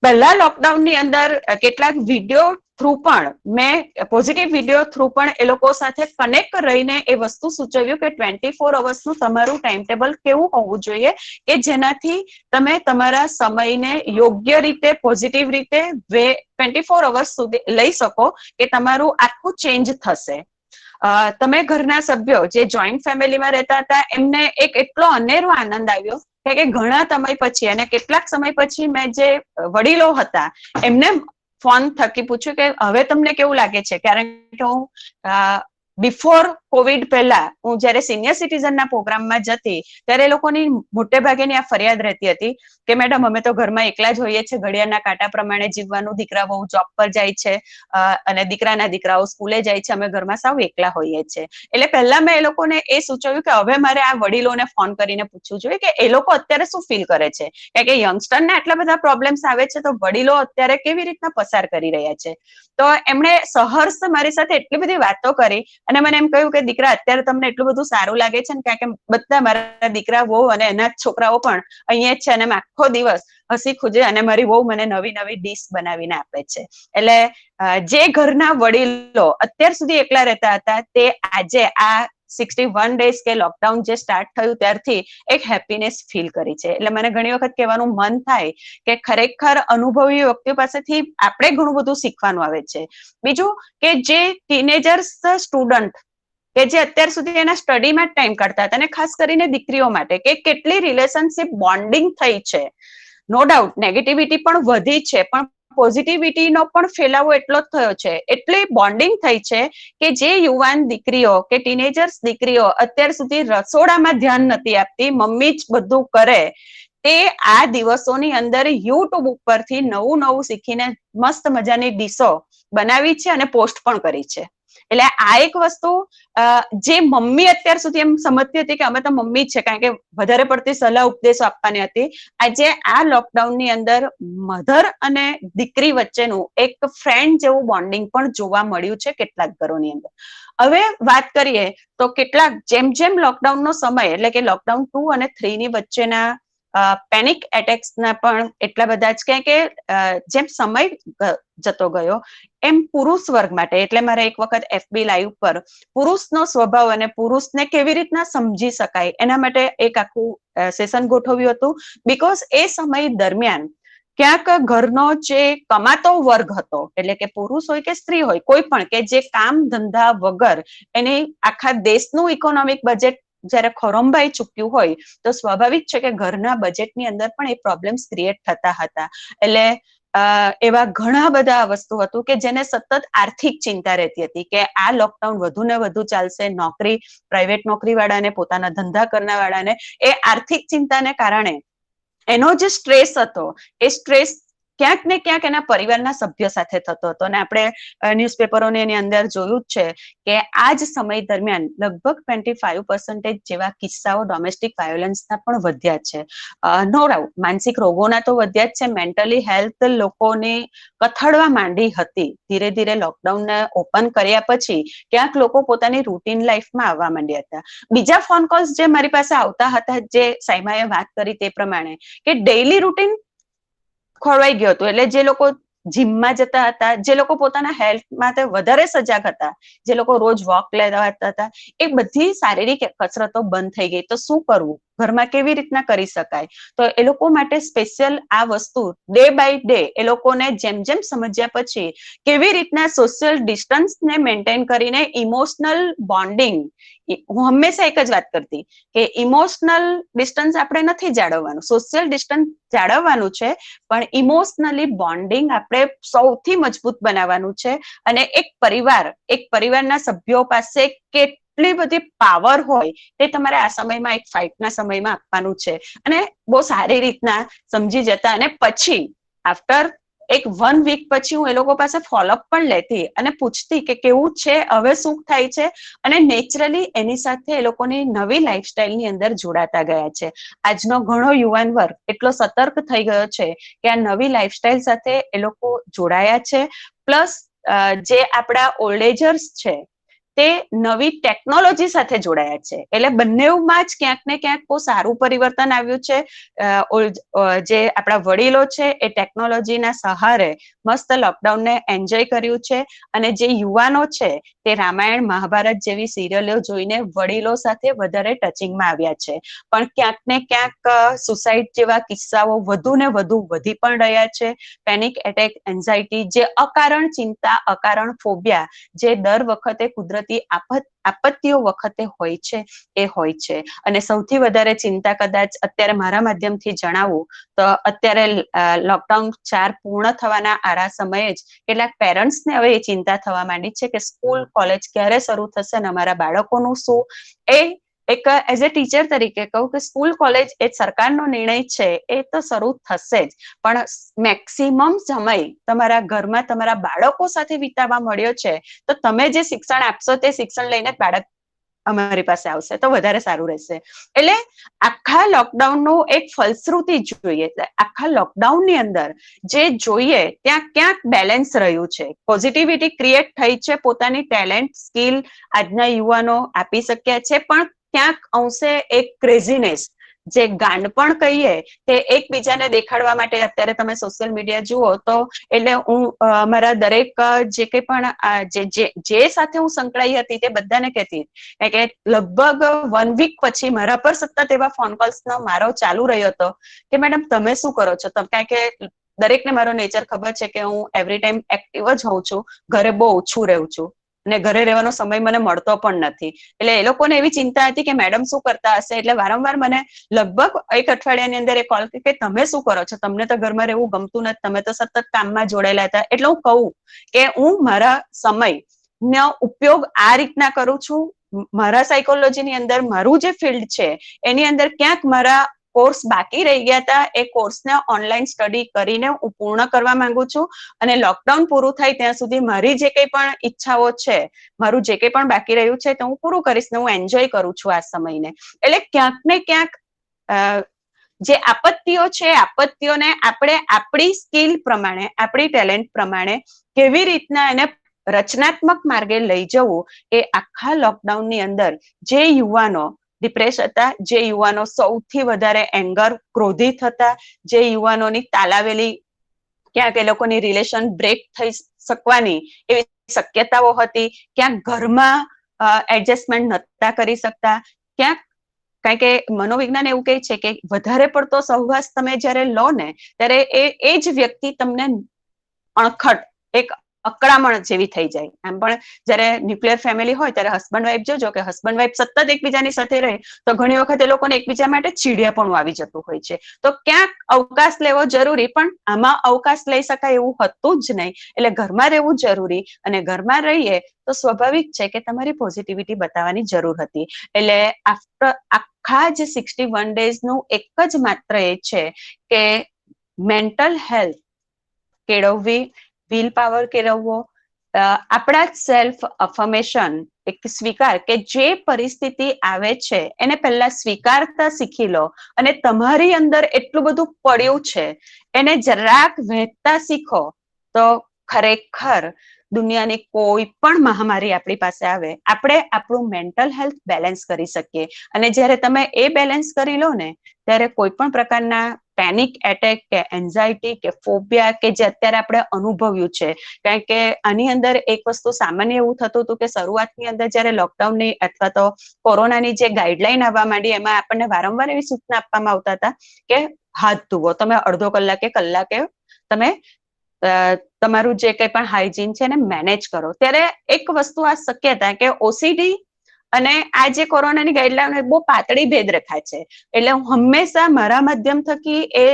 પહેલા લોકડાઉનની અંદર કેટલાક વિડીયો થ્રુ પણ મેં પોઝિટિવ વિડીયો થ્રુ પણ એ લોકો સાથે કનેક્ટ રહીને એ વસ્તુ સૂચવ્યું કે 24 અવર્સનું તમારું ટાઈમ ટેબલ કેવું હોવું જોઈએ કે જેનાથી તમે તમારા સમયને યોગ્ય રીતે, પોઝિટિવ રીતે 24 અવર્સ સુધી લઈ શકો કે તમારું આખું ચેન્જ થશે. તમે ઘરના સભ્યો જે જોઈન્ટ ફેમિલીમાં રહેતા હતા એમને એક એટલો અનેરો આનંદ આવ્યો કે ઘણા સમય પછી અને કેટલાક સમય પછી મેં જે વડીલો હતા એમને ફોન થકી પૂછ્યું કે હવે તમને કેવું લાગે છે, કારણ કે હું બિફોર કોવિડ પહેલા હું જયારે સિનિયર સિટીઝનના પ્રોગ્રામમાં જતી ત્યારે એ લોકોની મોટે ભાગેની આ ફરિયાદ રહેતી હતી કે મેડમ અમે તો ઘરમાં એકલા જ હોઈએ છીએ, ઘડિયાળના કાંટા પ્રમાણે જીવવાનું, દીકરા બહુ જોબ પર જાય છે અને દીકરાના દીકરાઓ સ્કૂલે જાય છે, અમે ઘરમાં સાવ એકલા હોઈએ છીએ. એટલે પહેલા મેં એ લોકોને એ સૂચવ્યું કે હવે મારે આ વડીલોને ફોન કરીને પૂછવું જોઈએ કે એ લોકો અત્યારે શું ફીલ કરે છે, કારણ કે યંગસ્ટરને આટલા બધા પ્રોબ્લેમ્સ આવે છે તો વડીલો અત્યારે કેવી રીતના પસાર કરી રહ્યા છે. તો એમણે સહર્ષ મારી સાથે એટલી બધી વાતો કરી અને મને એમ કહ્યું કે દીકરા અત્યારે તમને એટલું બધું સારું લાગે છે ને, કારણ કે બધા મારા દીકરા વહુ અને એના છોકરાઓ પણ અહીંયા જ છે અને આખો દિવસ હસી ખુજે અને મારી વહુ મને નવી નવી ડીશ બનાવીને આપે છે. એટલે જે ઘરના વડીલો અત્યાર સુધી એકલા રહેતા હતા તે આજે આ 61 ડેઝ કે લોકડાઉન જે સ્ટાર્ટ થયું ત્યારથી એક હેપીનેસ ફીલ કરી છે. એટલે મને ઘણી વખત કહેવાનું મન થાય કે ખરેખર અનુભવી વ્યક્તિઓ પાસેથી આપણે ઘણું બધું શીખવાનું આવે છે. બીજું કે જે ટીનેજર્સ સ્ટુડન્ટ કે જે અત્યાર સુધી એના સ્ટડીમાં જ ટાઈમ કાઢતા હતા અને ખાસ કરીને દીકરીઓ માટે કે કેટલી રિલેશનશીપ બોન્ડિંગ થઈ છે. નો ડાઉટ નેગેટિવિટી પણ વધી છે પણ પોઝિટિવિટીનો પણ ફેલાવો એટલો જ થયો છે, એટલી બોન્ડિંગ થઈ છે કે જે યુવાન દીકરીઓ કે ટીનેજર્સ દીકરીઓ અત્યાર સુધી રસોડામાં ધ્યાન નથી આપતી, મમ્મી જ બધું કરે, તે આ દિવસોની અંદર યુટ્યુબ ઉપરથી નવું નવું શીખીને મસ્ત મજાની ડીશો બનાવી છે અને પોસ્ટ પણ કરી છે. એટલે આ એક વસ્તુ જે મમ્મી અત્યાર સુધી એમ સમજતી હતી કે અમે તો મમ્મી જ છે, કારણ કે વધારે પડતી સલાહ ઉપદેશો આપવાની હતી, આજે આ લોકડાઉનની અંદર મધર અને દીકરી વચ્ચેનું એક ફ્રેન્ડ જેવું બોન્ડિંગ પણ જોવા મળ્યું છે કેટલાક ઘરોની અંદર. હવે વાત કરીએ તો કેટલાક જેમ જેમ લોકડાઉનનો સમય એટલે કે લોકડાઉન 2 અને 3 ની વચ્ચેના પેનિક એટેક્સના પણ એટલા બધા જ કે જેમ સમય જતો ગયો એમ પુરુષ વર્ગ માટે, એટલે મારે એક વખત FB લાઈવ પર પુરુષનો સ્વભાવ અને પુરુષને કેવી રીતના સમજી શકાય એના માટે એક આખું સેશન ગોઠવ્યું હતું. બીકોઝ એ સમય દરમિયાન ક્યાંક ઘરનો જે કમાતો વર્ગ હતો, એટલે કે પુરુષ હોય કે સ્ત્રી હોય, કોઈ પણ કે જે કામ ધંધા વગર એની આખા દેશનું ઇકોનોમિક બજેટ જયારે ખોરંભાઈ ચૂક્યું હોય તો સ્વાભાવિક છે કે ઘરના બજેટની અંદર પણ એ પ્રોબ્લેમ્સ ક્રિએટ થતા હતા. એટલે એવા ઘણા બધા વસ્તુ હતું કે જેને સતત આર્થિક ચિંતા રહેતી હતી કે આ લોકડાઉન વધુ ને વધુ ચાલશે. નોકરી, પ્રાઇવેટ નોકરી વાળાને, પોતાના ધંધા કરનાર વાળાને એ આર્થિક ચિંતાને કારણે એનો જે સ્ટ્રેસ હતો એ સ્ટ્રેસ ક્યાંક ને ક્યાંક એના પરિવારના સભ્ય સાથે થતો હતો. અને આપણે ન્યૂઝપેપરોની એની અંદર જોયું જ છે કે આ જ સમય દરમિયાન લગભગ 25% જેવા કિસ્સાઓ ડોમેસ્ટિક વાયોલન્સના પણ વધ્યા છે. નો ડાઉટ માનસિક રોગોના તો વધ્યા જ છે. મેન્ટલી હેલ્થ લોકોને કથળવા માંડી હતી. ધીરે ધીરે લોકડાઉનને ઓપન કર્યા પછી ક્યાંક લોકો પોતાની રૂટીન લાઈફમાં આવવા માંડ્યા હતા. બીજા ફોન કોલ્સ જે મારી પાસે આવતા હતા, જે સાઈમાએ વાત કરી તે પ્રમાણે, કે ડેઈલી રૂટીન ખોરવાઈ ગયું હતું. એટલે જે લોકો જીમમાં જતા હતા, જે લોકો પોતાના હેલ્થ માટે વધારે સજાગ હતા, જે લોકો રોજ વોક લેવા હતા, એ બધી શારીરિક કસરતો બંધ થઈ ગઈ. તો શું કરવું, ઘરમાં કેવી રીતના કરી શકાય? તો એ લોકો માટે સ્પેશિયલ આ વસ્તુ ડે બાય ડે એ લોકોને જેમ જેમ સમજ્યા પછી કેવી રીતના સોશિયલ ડિસ્ટન્સને મેન્ટેન કરીને ઇમોશનલ બોન્ડિંગ, હું હંમેશા એક જ વાત કરતી કે ઇમોશનલ ડિસ્ટન્સ આપણે નથી જાળવવાનું, સોશિયલ ડિસ્ટન્સ જાળવવાનું છે, પણ ઇમોશનલી બોન્ડિંગ આપણે સૌથી મજબૂત બનાવવાનું છે. અને એક પરિવારના સભ્યો પાસે કેટલી બધી પાવર હોય તે તમારે આ સમયમાં, એક ફાઇટના સમયમાં આપવાનું છે. અને બહુ સારી રીતના સમજી જતા, અને પછી આફ્ટર એક 1 વીક પછી હું એ લોકો પાસે ફોલોઅપ પણ લેતી અને પૂછતી કે કેવું છે, હવે શું થાય છે, અને નેચરલી એની સાથે એ લોકોની નવી લાઈફસ્ટાઈલની અંદર જોડાતા ગયા છે. આજનો ઘણો યુવાન વર્ગ એટલો સતર્ક થઈ ગયો છે કે આ નવી લાઈફસ્ટાઈલ સાથે એ લોકો જોડાયા છે. પ્લસ જે આપણા ઓલ્ડ એજર્સ છે તે નવી ટેકનોલોજી સાથે જોડાયા છે. એટલે બંનેમાં જ ક્યાંક ને ક્યાંક બહુ સારું પરિવર્તન આવ્યું છે. જે આપણા વડીલો છે એ ટેકનોલોજીના સહારે મસ્ત લોકડાઉનને એન્જોય કર્યું છે, અને જે યુવાનો છે તે રામાયણ, મહાભારત જેવી સિરિયલો જોઈને વડીલો સાથે વધારે ટચિંગમાં આવ્યા છે. પણ ક્યાંક ને ક્યાંક સુસાઇડ જેવા કિસ્સાઓ વધુ ને વધુ વધી પણ રહ્યા છે. પેનિક એટેક, એન્ઝાયટી, જે અકારણ ચિંતા, અકારણ ફોબિયા જે દર વખતે કુદરતી આપત્તિઓ વખતે હોય છે એ હોય છે. અને સૌથી વધારે ચિંતા કદાચ અત્યારે મારા માધ્યમથી જણાવું તો અત્યારે લોકડાઉન 4 પૂર્ણ થવાના આરા સમયે જ કેટલાક પેરેન્ટ્સને હવે એ ચિંતા થવા માંડી છે કે સ્કૂલ, કોલેજ ક્યારે શરૂ થશે અને અમારા બાળકોનું શું. એ એક એઝ એ ટીચર તરીકે કહું કે સ્કૂલ, કોલેજ એ સરકારનો નિર્ણય છે, એ તો શરૂ થશે જ, પણ મેક્સિમમ સમય તમારા ઘરમાં તમારા બાળકો સાથે વિતાવવા મળ્યો છે, તો તમે જે શિક્ષણ આપશો તે શિક્ષણ લઈને બાળક અમારી પાસે આવશે તો વધારે સારું રહેશે. એટલે આખા લોકડાઉનનું એક ફલશ્રુતિ જોઈએ. આખા લોકડાઉનની અંદર જે જોઈએ ત્યાં ક્યાંક બેલેન્સ રહ્યું છે, પોઝિટિવિટી ક્રિએટ થઈ છે, પોતાની ટેલેન્ટ, સ્કિલ આજના યુવાનો આપી શક્યા છે, પણ ક્યાંક અંશે એક ક્રેઝીનેસ, જે ગાંડપણ કહીએ તે એકબીજાને દેખાડવા માટે અત્યારે તમે સોશિયલ મીડિયા જુઓ તો, એટલે હું મારા દરેક જે કંઈ પણ જે સાથે હું સંકળાઈ હતી તે બધાને કહેતી કે લગભગ 1 વીક પછી મારા પર સતત એવા ફોન કોલ્સનો મારો ચાલુ રહ્યો હતો કે મેડમ તમે શું કરો છો? કારણ કે દરેકને મારો નેચર ખબર છે કે હું એવરી ટાઈમ એક્ટિવ જ હોઉં છું, ઘરે બહુ ઓછું રહું છું, અને ઘરે રહેવાનો સમય મને મળતો પણ નથી. એટલે એ લોકોને એવી ચિંતા હતી કે મેડમ શું કરતા હશે, એટલે વારંવાર મને લગભગ 1 અઠવાડિયાની અંદર એ કોલ કે તમે શું કરો છો, તમને તો ઘરમાં રહેવું ગમતું નથી, તમે તો સતત કામમાં જોડાયેલા હતા. એટલે હું કહું કે હું મારા સમયનો ઉપયોગ આ રીતના કરું છું. મારા સાયકોલોજીની અંદર મારું જે ફિલ્ડ છે એની અંદર ક્યાંક મારા કોર્સ બાકી રહી ગયા હતા, એ કોર્સને ઓનલાઈન સ્ટડી કરીને હું પૂર્ણ કરવા માંગુ છું. અને લોકડાઉન પૂરું થાય ત્યાં સુધી મારી જે કંઈ પણ ઈચ્છાઓ છે, મારું જે કંઈ પણ બાકી રહ્યું છે તો હું પૂરું કરીશ ને હું એન્જોય કરું છું આ સમયને. એટલે ક્યાંક ને ક્યાંક જે આપત્તિઓ છે, આપત્તિઓને આપણે આપણી સ્કિલ પ્રમાણે, આપણી ટેલેન્ટ પ્રમાણે કેવી રીતના એને રચનાત્મક માર્ગે લઈ જવું, એ આખા લોકડાઉનની અંદર જે યુવાનો ડિપ્રેસ હતા, જે યુવાનો સૌથી વધારે એંગર, ક્રોધિત હતા, જે યુવાનોની તાલાવેલી ક્યાંક એ લોકોની રિલેશન બ્રેક થઈ શકવાની એવી શક્યતાઓ હતી, ક્યાંક ઘરમાં એડજસ્ટમેન્ટ નહોતા કરી શકતા, ક્યાંક કારણ કે મનોવિજ્ઞાન એવું કહે છે કે વધારે પડતો સહવાસ તમે જ્યારે લો ને ત્યારે એ જ વ્યક્તિ તમને અણખટ એક અકળામણ જેવી થઈ જાય. આમ પણ જ્યારે ન્યુક્લિયર ફેમિલી હોય ત્યારે હસબન્ડ વાઈફ જોજો કે હસબન્ડ વાઈફ સતત એકબીજાની સાથે રહે તો ઘણી વખત એ લોકોને એકબીજા માટે ચીડિયાપણું આવી જતું હોય છે. તો ક્યાંક અવકાશ લેવો જરૂરી, પણ આમાં અવકાશ લઈ શકાય એવું હતું જ નહીં. એટલે ઘરમાં રહેવું જરૂરી, અને ઘરમાં રહીએ તો સ્વાભાવિક છે કે તમારી પોઝિટિવિટી બતાવવાની જરૂર હતી. એટલે આખા જ 61 ડેઝનું એક જ માત્ર એ છે કે મેન્ટલ હેલ્થ કેળવવી, વિલ પાવર કેળવવો, આપણા સેલ્ફ અફર્મેશન, એક સ્વીકાર કે જે પરિસ્થિતિ આવે છે એને પહેલા સ્વીકારતા શીખી લો, અને તમારી અંદર એટલું બધું પડ્યું છે એને જરાક વહેતા શીખો તો ખરેખર દુનિયાની કોઈ પણ મહામારી આપણી પાસે આવે આપણે આપણું મેન્ટલ હેલ્થ બેલેન્સ કરી શકીએ. અને જ્યારે તમે એ બેલેન્સ કરી લો ને ત્યારે કોઈ પણ પ્રકારના પેનિક એટેક કે એન્ઝાયટી કે ફોબિયા કે જે અત્યારે આપણે અનુભવ્યું છે, કારણ કે આની અંદર એક વસ્તુ સામાન્ય એવું થતું હતું કે શરૂઆતની અંદર જ્યારે લોકડાઉનની અથવા તો કોરોનાની જે ગાઈડલાઈન આવવા માંડી એમાં આપણને વારંવાર એવી સૂચના આપવામાં આવતા હતા કે હાથ ધુવો, તમે અડધો કલાકે તમે તમારું જે કંઈ પણ હાઇજીન છે એને મેનેજ કરો. ત્યારે એક વસ્તુ આ શક્ય હતા કે ઓસીડી અને આ જે કોરોનાની ગાઈડલાઈન બહુ પાતળી ભેદ રખાય છે. એટલે હું હંમેશા મારા માધ્યમ થકી એ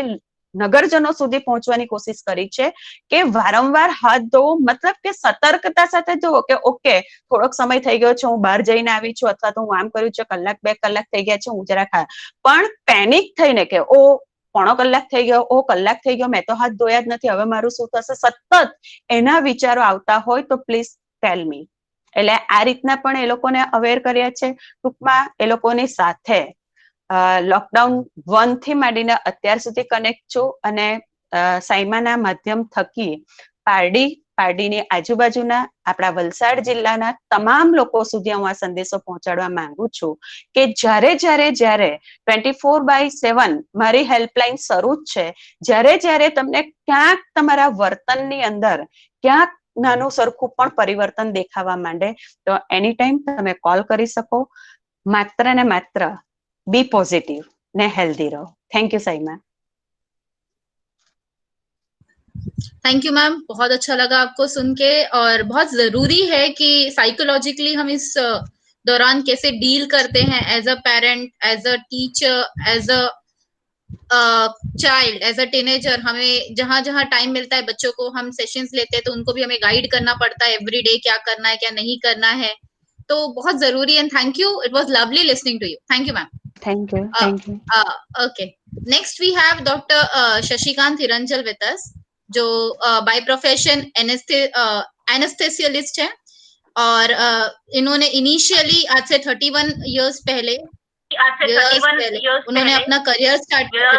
નગરજનો સુધી પહોંચવાની કોશિશ કરી છે કે વારંવાર હાથ ધોવો, મતલબ કે સતર્કતા સાથે જુઓ કે ઓકે થોડોક સમય થઈ ગયો છે, હું બહાર જઈને આવી છું અથવા તો હું આમ કર્યું છે, કલાક 2 કલાક થઈ ગયા છે, હું જરાક પણ પેનિક થઈને કે ઓ પોણો કલાક થઈ ગયો, ઓ કલાક થઈ ગયો, મેં તો હાથ ધોયા જ નથી, હવે મારું શું થશે, સતત એના વિચારો આવતા હોય તો પ્લીઝ ટેલ મી. એટલે આ રીતના પણ એ લોકોને અવેર કર્યા છે. ટૂંકમાં એ લોકોની સાથે લોકડાઉન 1 થી માંડીને અત્યાર સુધી કનેક્ટ છું, અને સાયમાના માધ્યમ થકી પારડીની આજુબાજુના આપણા વલસાડ જિલ્લાના તમામ લોકો સુધી હું આ સંદેશો પહોંચાડવા માંગુ છું કે જ્યારે 24/7 મારી હેલ્પલાઇન શરૂ જ છે. જ્યારે તમને ક્યાંક તમારા વર્તનની અંદર ક્યાંક નાનું સરખું પણ પરિવર્તન દેખાવા માંડે તો એની ટાઈમ તમે કોલ કરી શકો. માત્ર ને માત્ર બી પોઝિટિવ ને હેલ્ધી રહો. Thank you Saima. Thank you ma'am, बहुत अच्छा लगा आपको सुन के, और बहुत जरूरी है कि साइकोलॉजिकली हम इस दौरान कैसे डील करते हैं as a parent, as a teacher, as a child, as a teenager. हमें जहां जहां टाइम मिलता है बच्चों को हम सेशंस लेते हैं तो उनको भी हमें गाइड करना पड़ता है एवरी डे, क्या करना है क्या नहीं करना है, तो बहुत जरूरी है. Thank you, it was lovely listening to you. Thank you ma'am. Thank you. Okay, next we have Dr. Shashikant Hiranjal with us, जो बाय प्रोफेशन एनेस्थेसियलिस्ट है, और इन्होंने इनिशियली आज से 31 इयर्स पहले उन्होंने अपना करियर स्टार्ट किया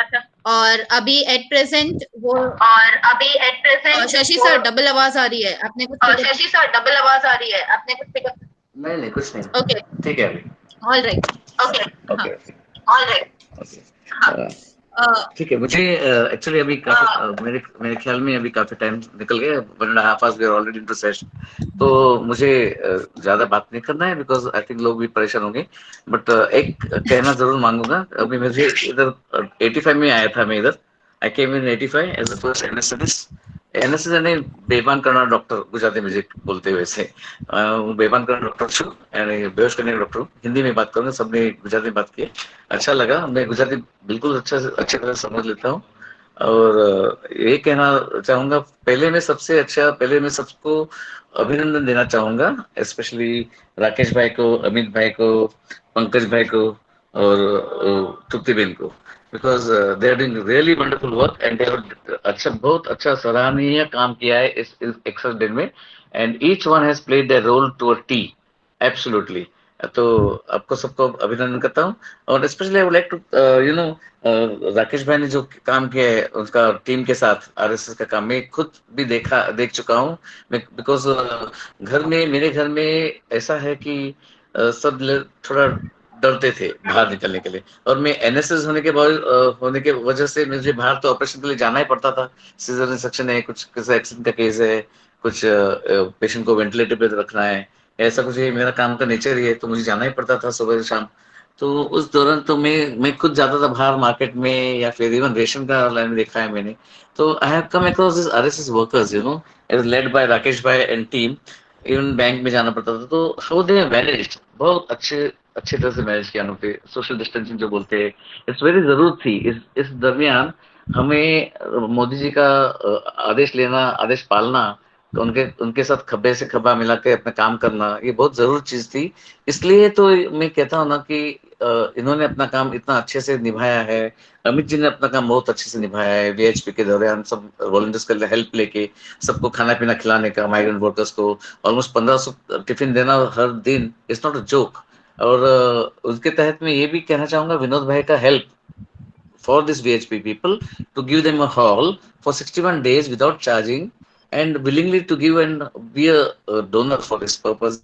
था. और अभी एट प्रेजेंट वो शशि सर डबल आवाज आ रही है, आपने कुछ पिकअप? नहीं कुछ नहीं. ओके, ठीक है अभी. All right. ठीक है. मुझे एक्चुअली अभी मेरे ख्याल में अभी काफी टाइम निकल गया, 1.5 hours we are already into session, तो मुझे ज्यादा बात नहीं करना है बिकॉज आई थिंक लोग भी परेशान होंगे. बट एक कहना जरूर मांगूंगा. अभी मुझे इधर 85 में आया था. मैं इधर I came in 85 as a first anaesthetist. એનએસએસ અને બેભાન કરનાર ડોક્ટર ગુજરાતી में बोलते हुए से बेभान करना डॉक्टर छू यानी बेहोश करने का डॉक्टर. हिंदी में बात करूंगा, सबने गुजराती में बात की, अच्छा लगा. मैं गुजराती बिल्कुल अच्छी तरह समझ लेता हूँ. और ये कहना चाहूंगा, पहले मैं सबको अभिनंदन देना चाहूंगा, स्पेशली राकेश भाई को, अमित भाई को, पंकज भाई को और तृप्ति बेन को, because they are doing really wonderful work and they have बहुत अच्छा सराहनीय काम किया है इस एक्सेस डे में, and each one has played their role to a T, absolutely. तो आपको सबको अभिनंदन करता हूँ. और specially I would like to Rakesh भाई ने जो काम किया है उनका टीम के साथ आरएसएस का काम मैं खुद भी देख चुका हूँ. बिकॉज मेरे घर में ऐसा है कि सब थोड़ा डरते थे बाहर निकलने के लिए। और मैं एनएसएस होने के वजह से मुझे बाहर तो ऑपरेशन के लिए जाना ही पड़ता था। सीजर सेक्शन है, कुछ किसी एक्सीडेंट का केस है, कुछ पेशेंट को वेंटिलेटर पे रखना है, ऐसा कुछ, ये मेरा काम का नेचर ही है, तो मुझे जाना ही पड़ता था सुबह शाम। तो उस दौरान तो मैं खुद जाता था बाहर मार्केट में, या फिर इवन रेशन का लाइन देखा है मैंने। तो I have come across this RSS workers, led by Rakesh भाई एंड टीम। इवन बैंक में जाना पड़ता था, तो हाउ दे मैनेज्ड, बहुत अच्छे तरह से मैनेज किया उन्होंने। सोशल डिस्टेंसिंग जो बोलते हैं, इट्स वेरी जरूरत थी इस दरमियान हमें मोदी जी का आदेश लेना, आदेश पालना, तो उनके साथ खब्बे से खब्बा मिला के अपना काम करना, ये बहुत जरूरी चीज थी। इसलिए तो मैं कहता हूँ ना कि इन्होंने अपना काम इतना अच्छे से निभाया है। अमित जी ने अपना काम बहुत अच्छे से निभाया है वीएचपी के दौरान, सब वॉलंटियर्स का हेल्प लेके, सबको खाना पीना खिलाने का, माइग्रेंट वर्कर्स को ऑलमोस्ट 1500 टिफिन देना हर दिन, इट्स नॉट अ जोक। और उसके तहत मैं ये भी कहना चाहूंगा विनोद भाई का help for this VHP people, to give them a hall for 61 days without charging, and willingly to give and be a donor for this purpose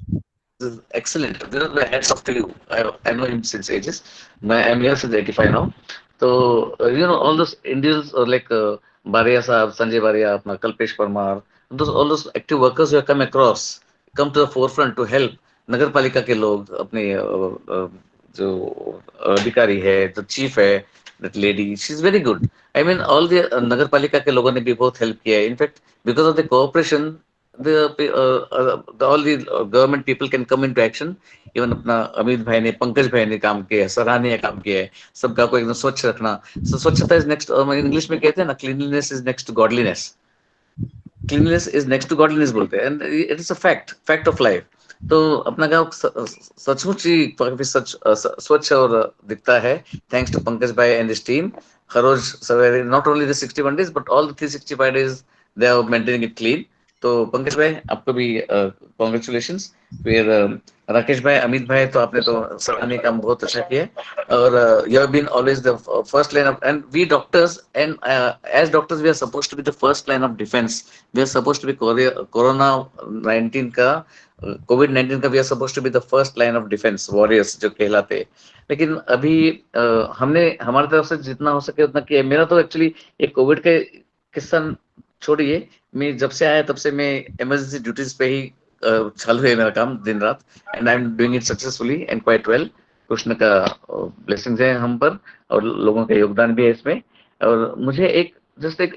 is excellent. Hats off to you. I know him since ages. I'm here since 85 now. So all those individuals like Baria Saab, Sanjay Baria, apna Kalpesh Parmar, all those active workers who have come to the forefront to help नगर पालिका के लोग, अपने जो अधिकारी है, जो chief है, that lady, she's very good. I mean, all the नगर पालिका के लोगों ने भी बहुत हेल्प किया है. In fact, because of the cooperation, all the government people can come into action. Even अपना अमित भाई ने, पंकज भाई ने काम किया है, सराहनीय काम किया है, सबका को एकदम स्वच्छ रखना. So स्वच्छता इज नेक्स्ट, इंग्लिश में कहते हैं ना, cleanliness is next to godliness. Cleanliness is next to godliness बोलते हैं, and it is a fact of life. तो अपना गांव सचमुच ही काफी स्वच्छ और दिखता है, थैंक्स टू पंकज भाई एंड हिज टीम. हर रोज सवेरे, not only the 61 days but all the 365 days they are maintaining it clean. तो पंकज भाई आपको भी कॉन्ग्रेचुलेशंस. फिर राकेश भाई, अमित भाई, तो आपने तो सराहनीय काम बहुत अच्छा किया. और you have been always the first line of, and we doctors, and as doctors we are supposed to be the first line of defence. We are supposed to be corona 19 का, कोविड-19 का, we are supposed to be the first line of defence warriors जो कहलाते हैं. लेकिन अभी हमने हमारी तरफ से जितना हो सके उतना किया. मेरा तो एक्चुअली ये कोविड के किस्सा छोड़िए, मैं जब से आया तब से मैं इमरजेंसी ड्यूटीज पे ही चालू है मेरा काम दिन रात, and I am doing it successfully and quite well. Krishna का ब्लेसिंग्स है हम पर, और लोगों का योगदान भी है इसमें. और मुझे एक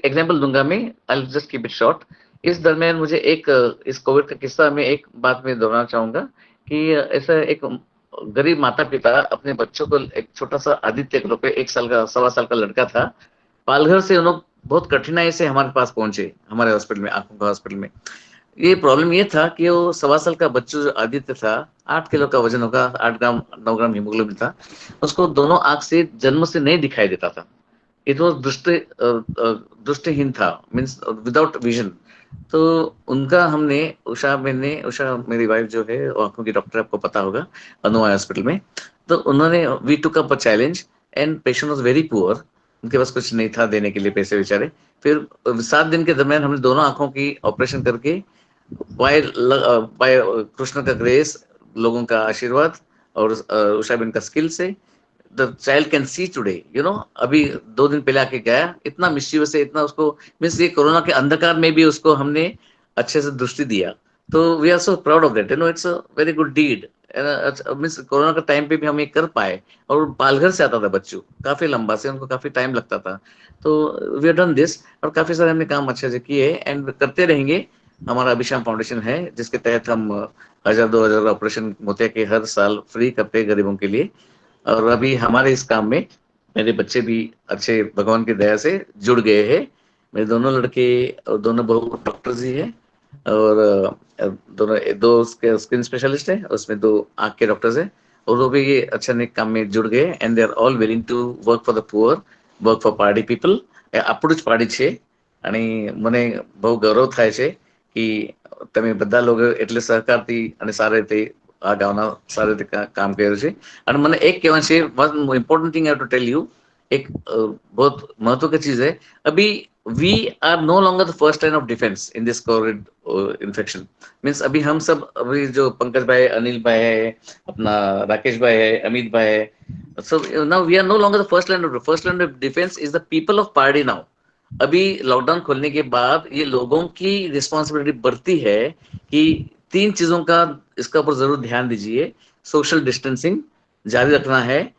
एग्जांपल दूंगा मैं, I will just keep it short. इस दरमियान मुझे इस कोविड का किस्सा में एक बात मैं दोहराना चाहूंगा कि ऐसा एक गरीब माता पिता अपने बच्चों को, एक छोटा सा आदित्य ग्रुप पे 1 साल का, 1.25 साल का लड़का था, पालघर से उन लोग बहुत कठिनाई से हमारे पास पहुंचे, हमारे हॉस्पिटल में, आंखों का हॉस्पिटल में. ये प्रॉब्लम ये था कि वो 1.25 साल का बच्चा जो आदित्य था, 8 किलो का वजन होगा, 8 ग्राम 9 ग्राम हीमोग्लोबिन था, उसको दोनों आंख से जन्म से नहीं दिखाई देता था. इट वॉज दृष्टिहीन था, मीन्स विदाउट विजन. तो उनका हमने, उषा मेरी वाइफ जो है, आंखों की डॉक्टर, आपको पता होगा, अनुआ हॉस्पिटल में. तो उन्होंने, we took up a challenge, and patient was very poor, उनके पास कुछ नहीं था देने के लिए पैसे बेचारे. फिर 7 दिन के दरमियान हमने दोनों आंखों की ऑपरेशन करके, बाय कृष्ण का ग्रेस, लोगों का आशीर्वाद, और उषा बेन का स्किल से the child can see today. अभी 2 दिन पहले आके गया, इतना मिस्चीवियस है, इतना उसको, मीन्स ये कोरोना के अंधकार में भी उसको हमने अच्छे से दृष्टि दिया. तो we are so proud of that. It's a very good deed. Means corona के टाइम पे भी हम ये कर पाए. और पालघर से आता था बच्चों, काफी लंबा से, उनको काफी टाइम लगता था. तो वी हैव डन दिस, और काफी सारे हमने काम अच्छे से किए, एंड करते रहेंगे. हमारा अभिशाम फाउंडेशन है, जिसके तहत हम 1000-2000 ऑपरेशन मोतिया के हर साल फ्री करते हैं गरीबों के लिए. और अभी हमारे इस काम में मेरे बच्चे भी अच्छे, भगवान की दया से जुड़ गए हैं. मेरे दोनों लड़के और दोनों बहू डॉक्टर्स ही हैं, और दोनों 2 स्किन स्पेशलिस्ट हैं, उसमें 2 आंख के डॉक्टर्स हैं, और वो भी ये अच्छा नेक काम में जुड़ गए. And they are all willing to work for the poor, work for party people. એ આપણું જ પાર્ટી છે, અને મને બહુ ગૌરવ થાય છે કે તમે બધા લોકો એટલે સહકારથી અને સારી રીતે આ ગામના સારી રીતે કામ કર્યું છે. અને મને એક કહેવાનું છે, one important thing I have to tell you, एक बहुत महत्व की चीज है। अभी we are no longer the first line of defence in this covid infection. Means अभी हम सब, अभी जो पंकज भाई, अनिल भाई है, अपना राकेश भाई है, अमित भाई है, so now we are no longer the first line of defense is the people of party now। अभी लॉकडाउन खोलने के बाद ये लोगों की रिस्पॉन्सिबिलिटी बढ़ती है कि 3 चीजों का इसका ऊपर जरूर ध्यान दीजिए। सोशल डिस्टेंसिंग जारी रखना है,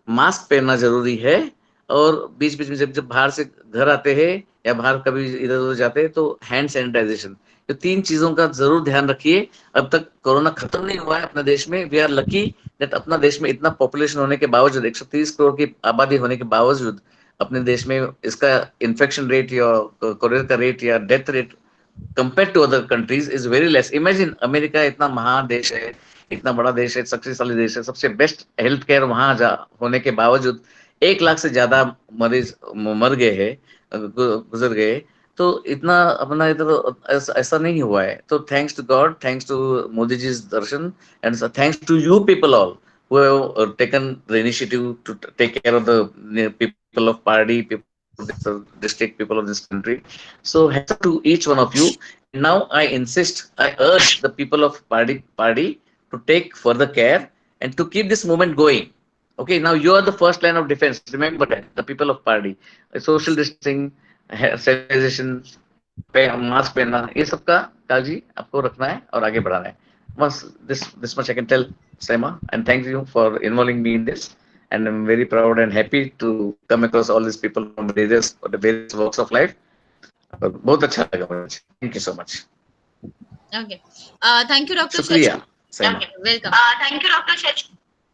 मास्क पहनना जरूरी है, और बीच बीच में जब बाहर से घर आते हैं या बाहर कभी इधर उधर जाते हैं तो हैंड सैनिटाइजेशन, तो 3 चीजों का जरूर ध्यान रखिए। अब तक कोरोना खत्म नहीं हुआ है अपने देश में। वी आर लकी दैट अपना देश में इतना पॉपुलेशन होने के बावजूद, 130 करोड़ की आबादी होने के बावजूद, अपने देश में इसका इन्फेक्शन रेट या कोरोना का रेट या death rate compare to other countries is very less. Imagine, America इतना महान देश है, इतना बड़ा देश है, शक्तिशाली देश है, सबसे बेस्ट हेल्थ केयर वहां होने के बावजूद 1 लाख से ज्यादा मरीज मर गए हैं, गुजर गए। तो इतना अपना इधर ऐसा नहीं हुआ है। तो thanks to God, thanks to Modi ji दर्शन, and thanks to you people all who have taken the initiative to take care of the people of Pardi, people of this district, people of this country. So hats off to each one of you. Now I insist, I urge the people of Pardi to take further care and to keep this movement going. Okay, now you are the first line of defense. Remember that, the people of Pardi. Social distancing, sanitization, mask पहनना, ये सब का काळजी आपको रखना है और आगे बढ़ाना है। बस this much I can tell, Saima, and thank you for involving me in this, and I'm very proud and happy to come across all these people from various walks of life। बहुत अच्छा लगा मुझे। Thank you so much। Okay, thank you Dr. शुक्रिया Saima। Welcome। Thank you Dr. Shachi।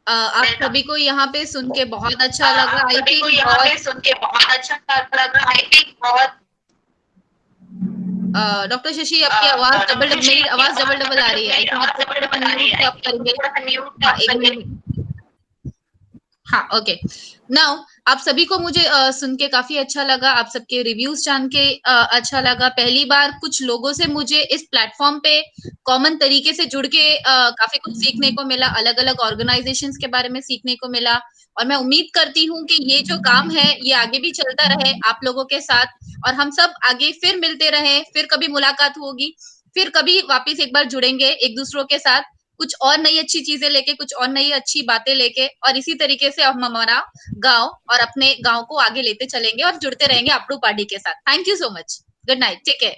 आप सभी को यहाँ पे सुन के बहुत अच्छा लगा। आई थिंक बहुत डॉक्टर शशि, आपकी आवाज मेरी आवाज डबल आ रही है। आप करेंगे? हाँ, ओके। नाउ आप सभी को मुझे सुन के काफी अच्छा लगा, आप सबके रिव्यूज जान के अच्छा लगा। पहली बार कुछ लोगों से मुझे इस प्लेटफॉर्म पे कॉमन तरीके से जुड़ के काफी कुछ सीखने को मिला, अलग अलग ऑर्गेनाइजेशंस के बारे में सीखने को मिला, और मैं उम्मीद करती हूँ कि ये जो काम है ये आगे भी चलता रहे आप लोगों के साथ, और हम सब आगे फिर मिलते रहे, फिर कभी मुलाकात होगी, फिर कभी वापस एक बार जुड़ेंगे एक दूसरों के साथ, कुछ और नई अच्छी चीजें लेके, कुछ और नई अच्छी बातें लेके, और इसी तरीके से हम हमारा गांव और अपने गांव को आगे लेते चलेंगे और जुड़ते रहेंगे आपड़ू पार्टी के साथ। Thank you so much. Good night, take care.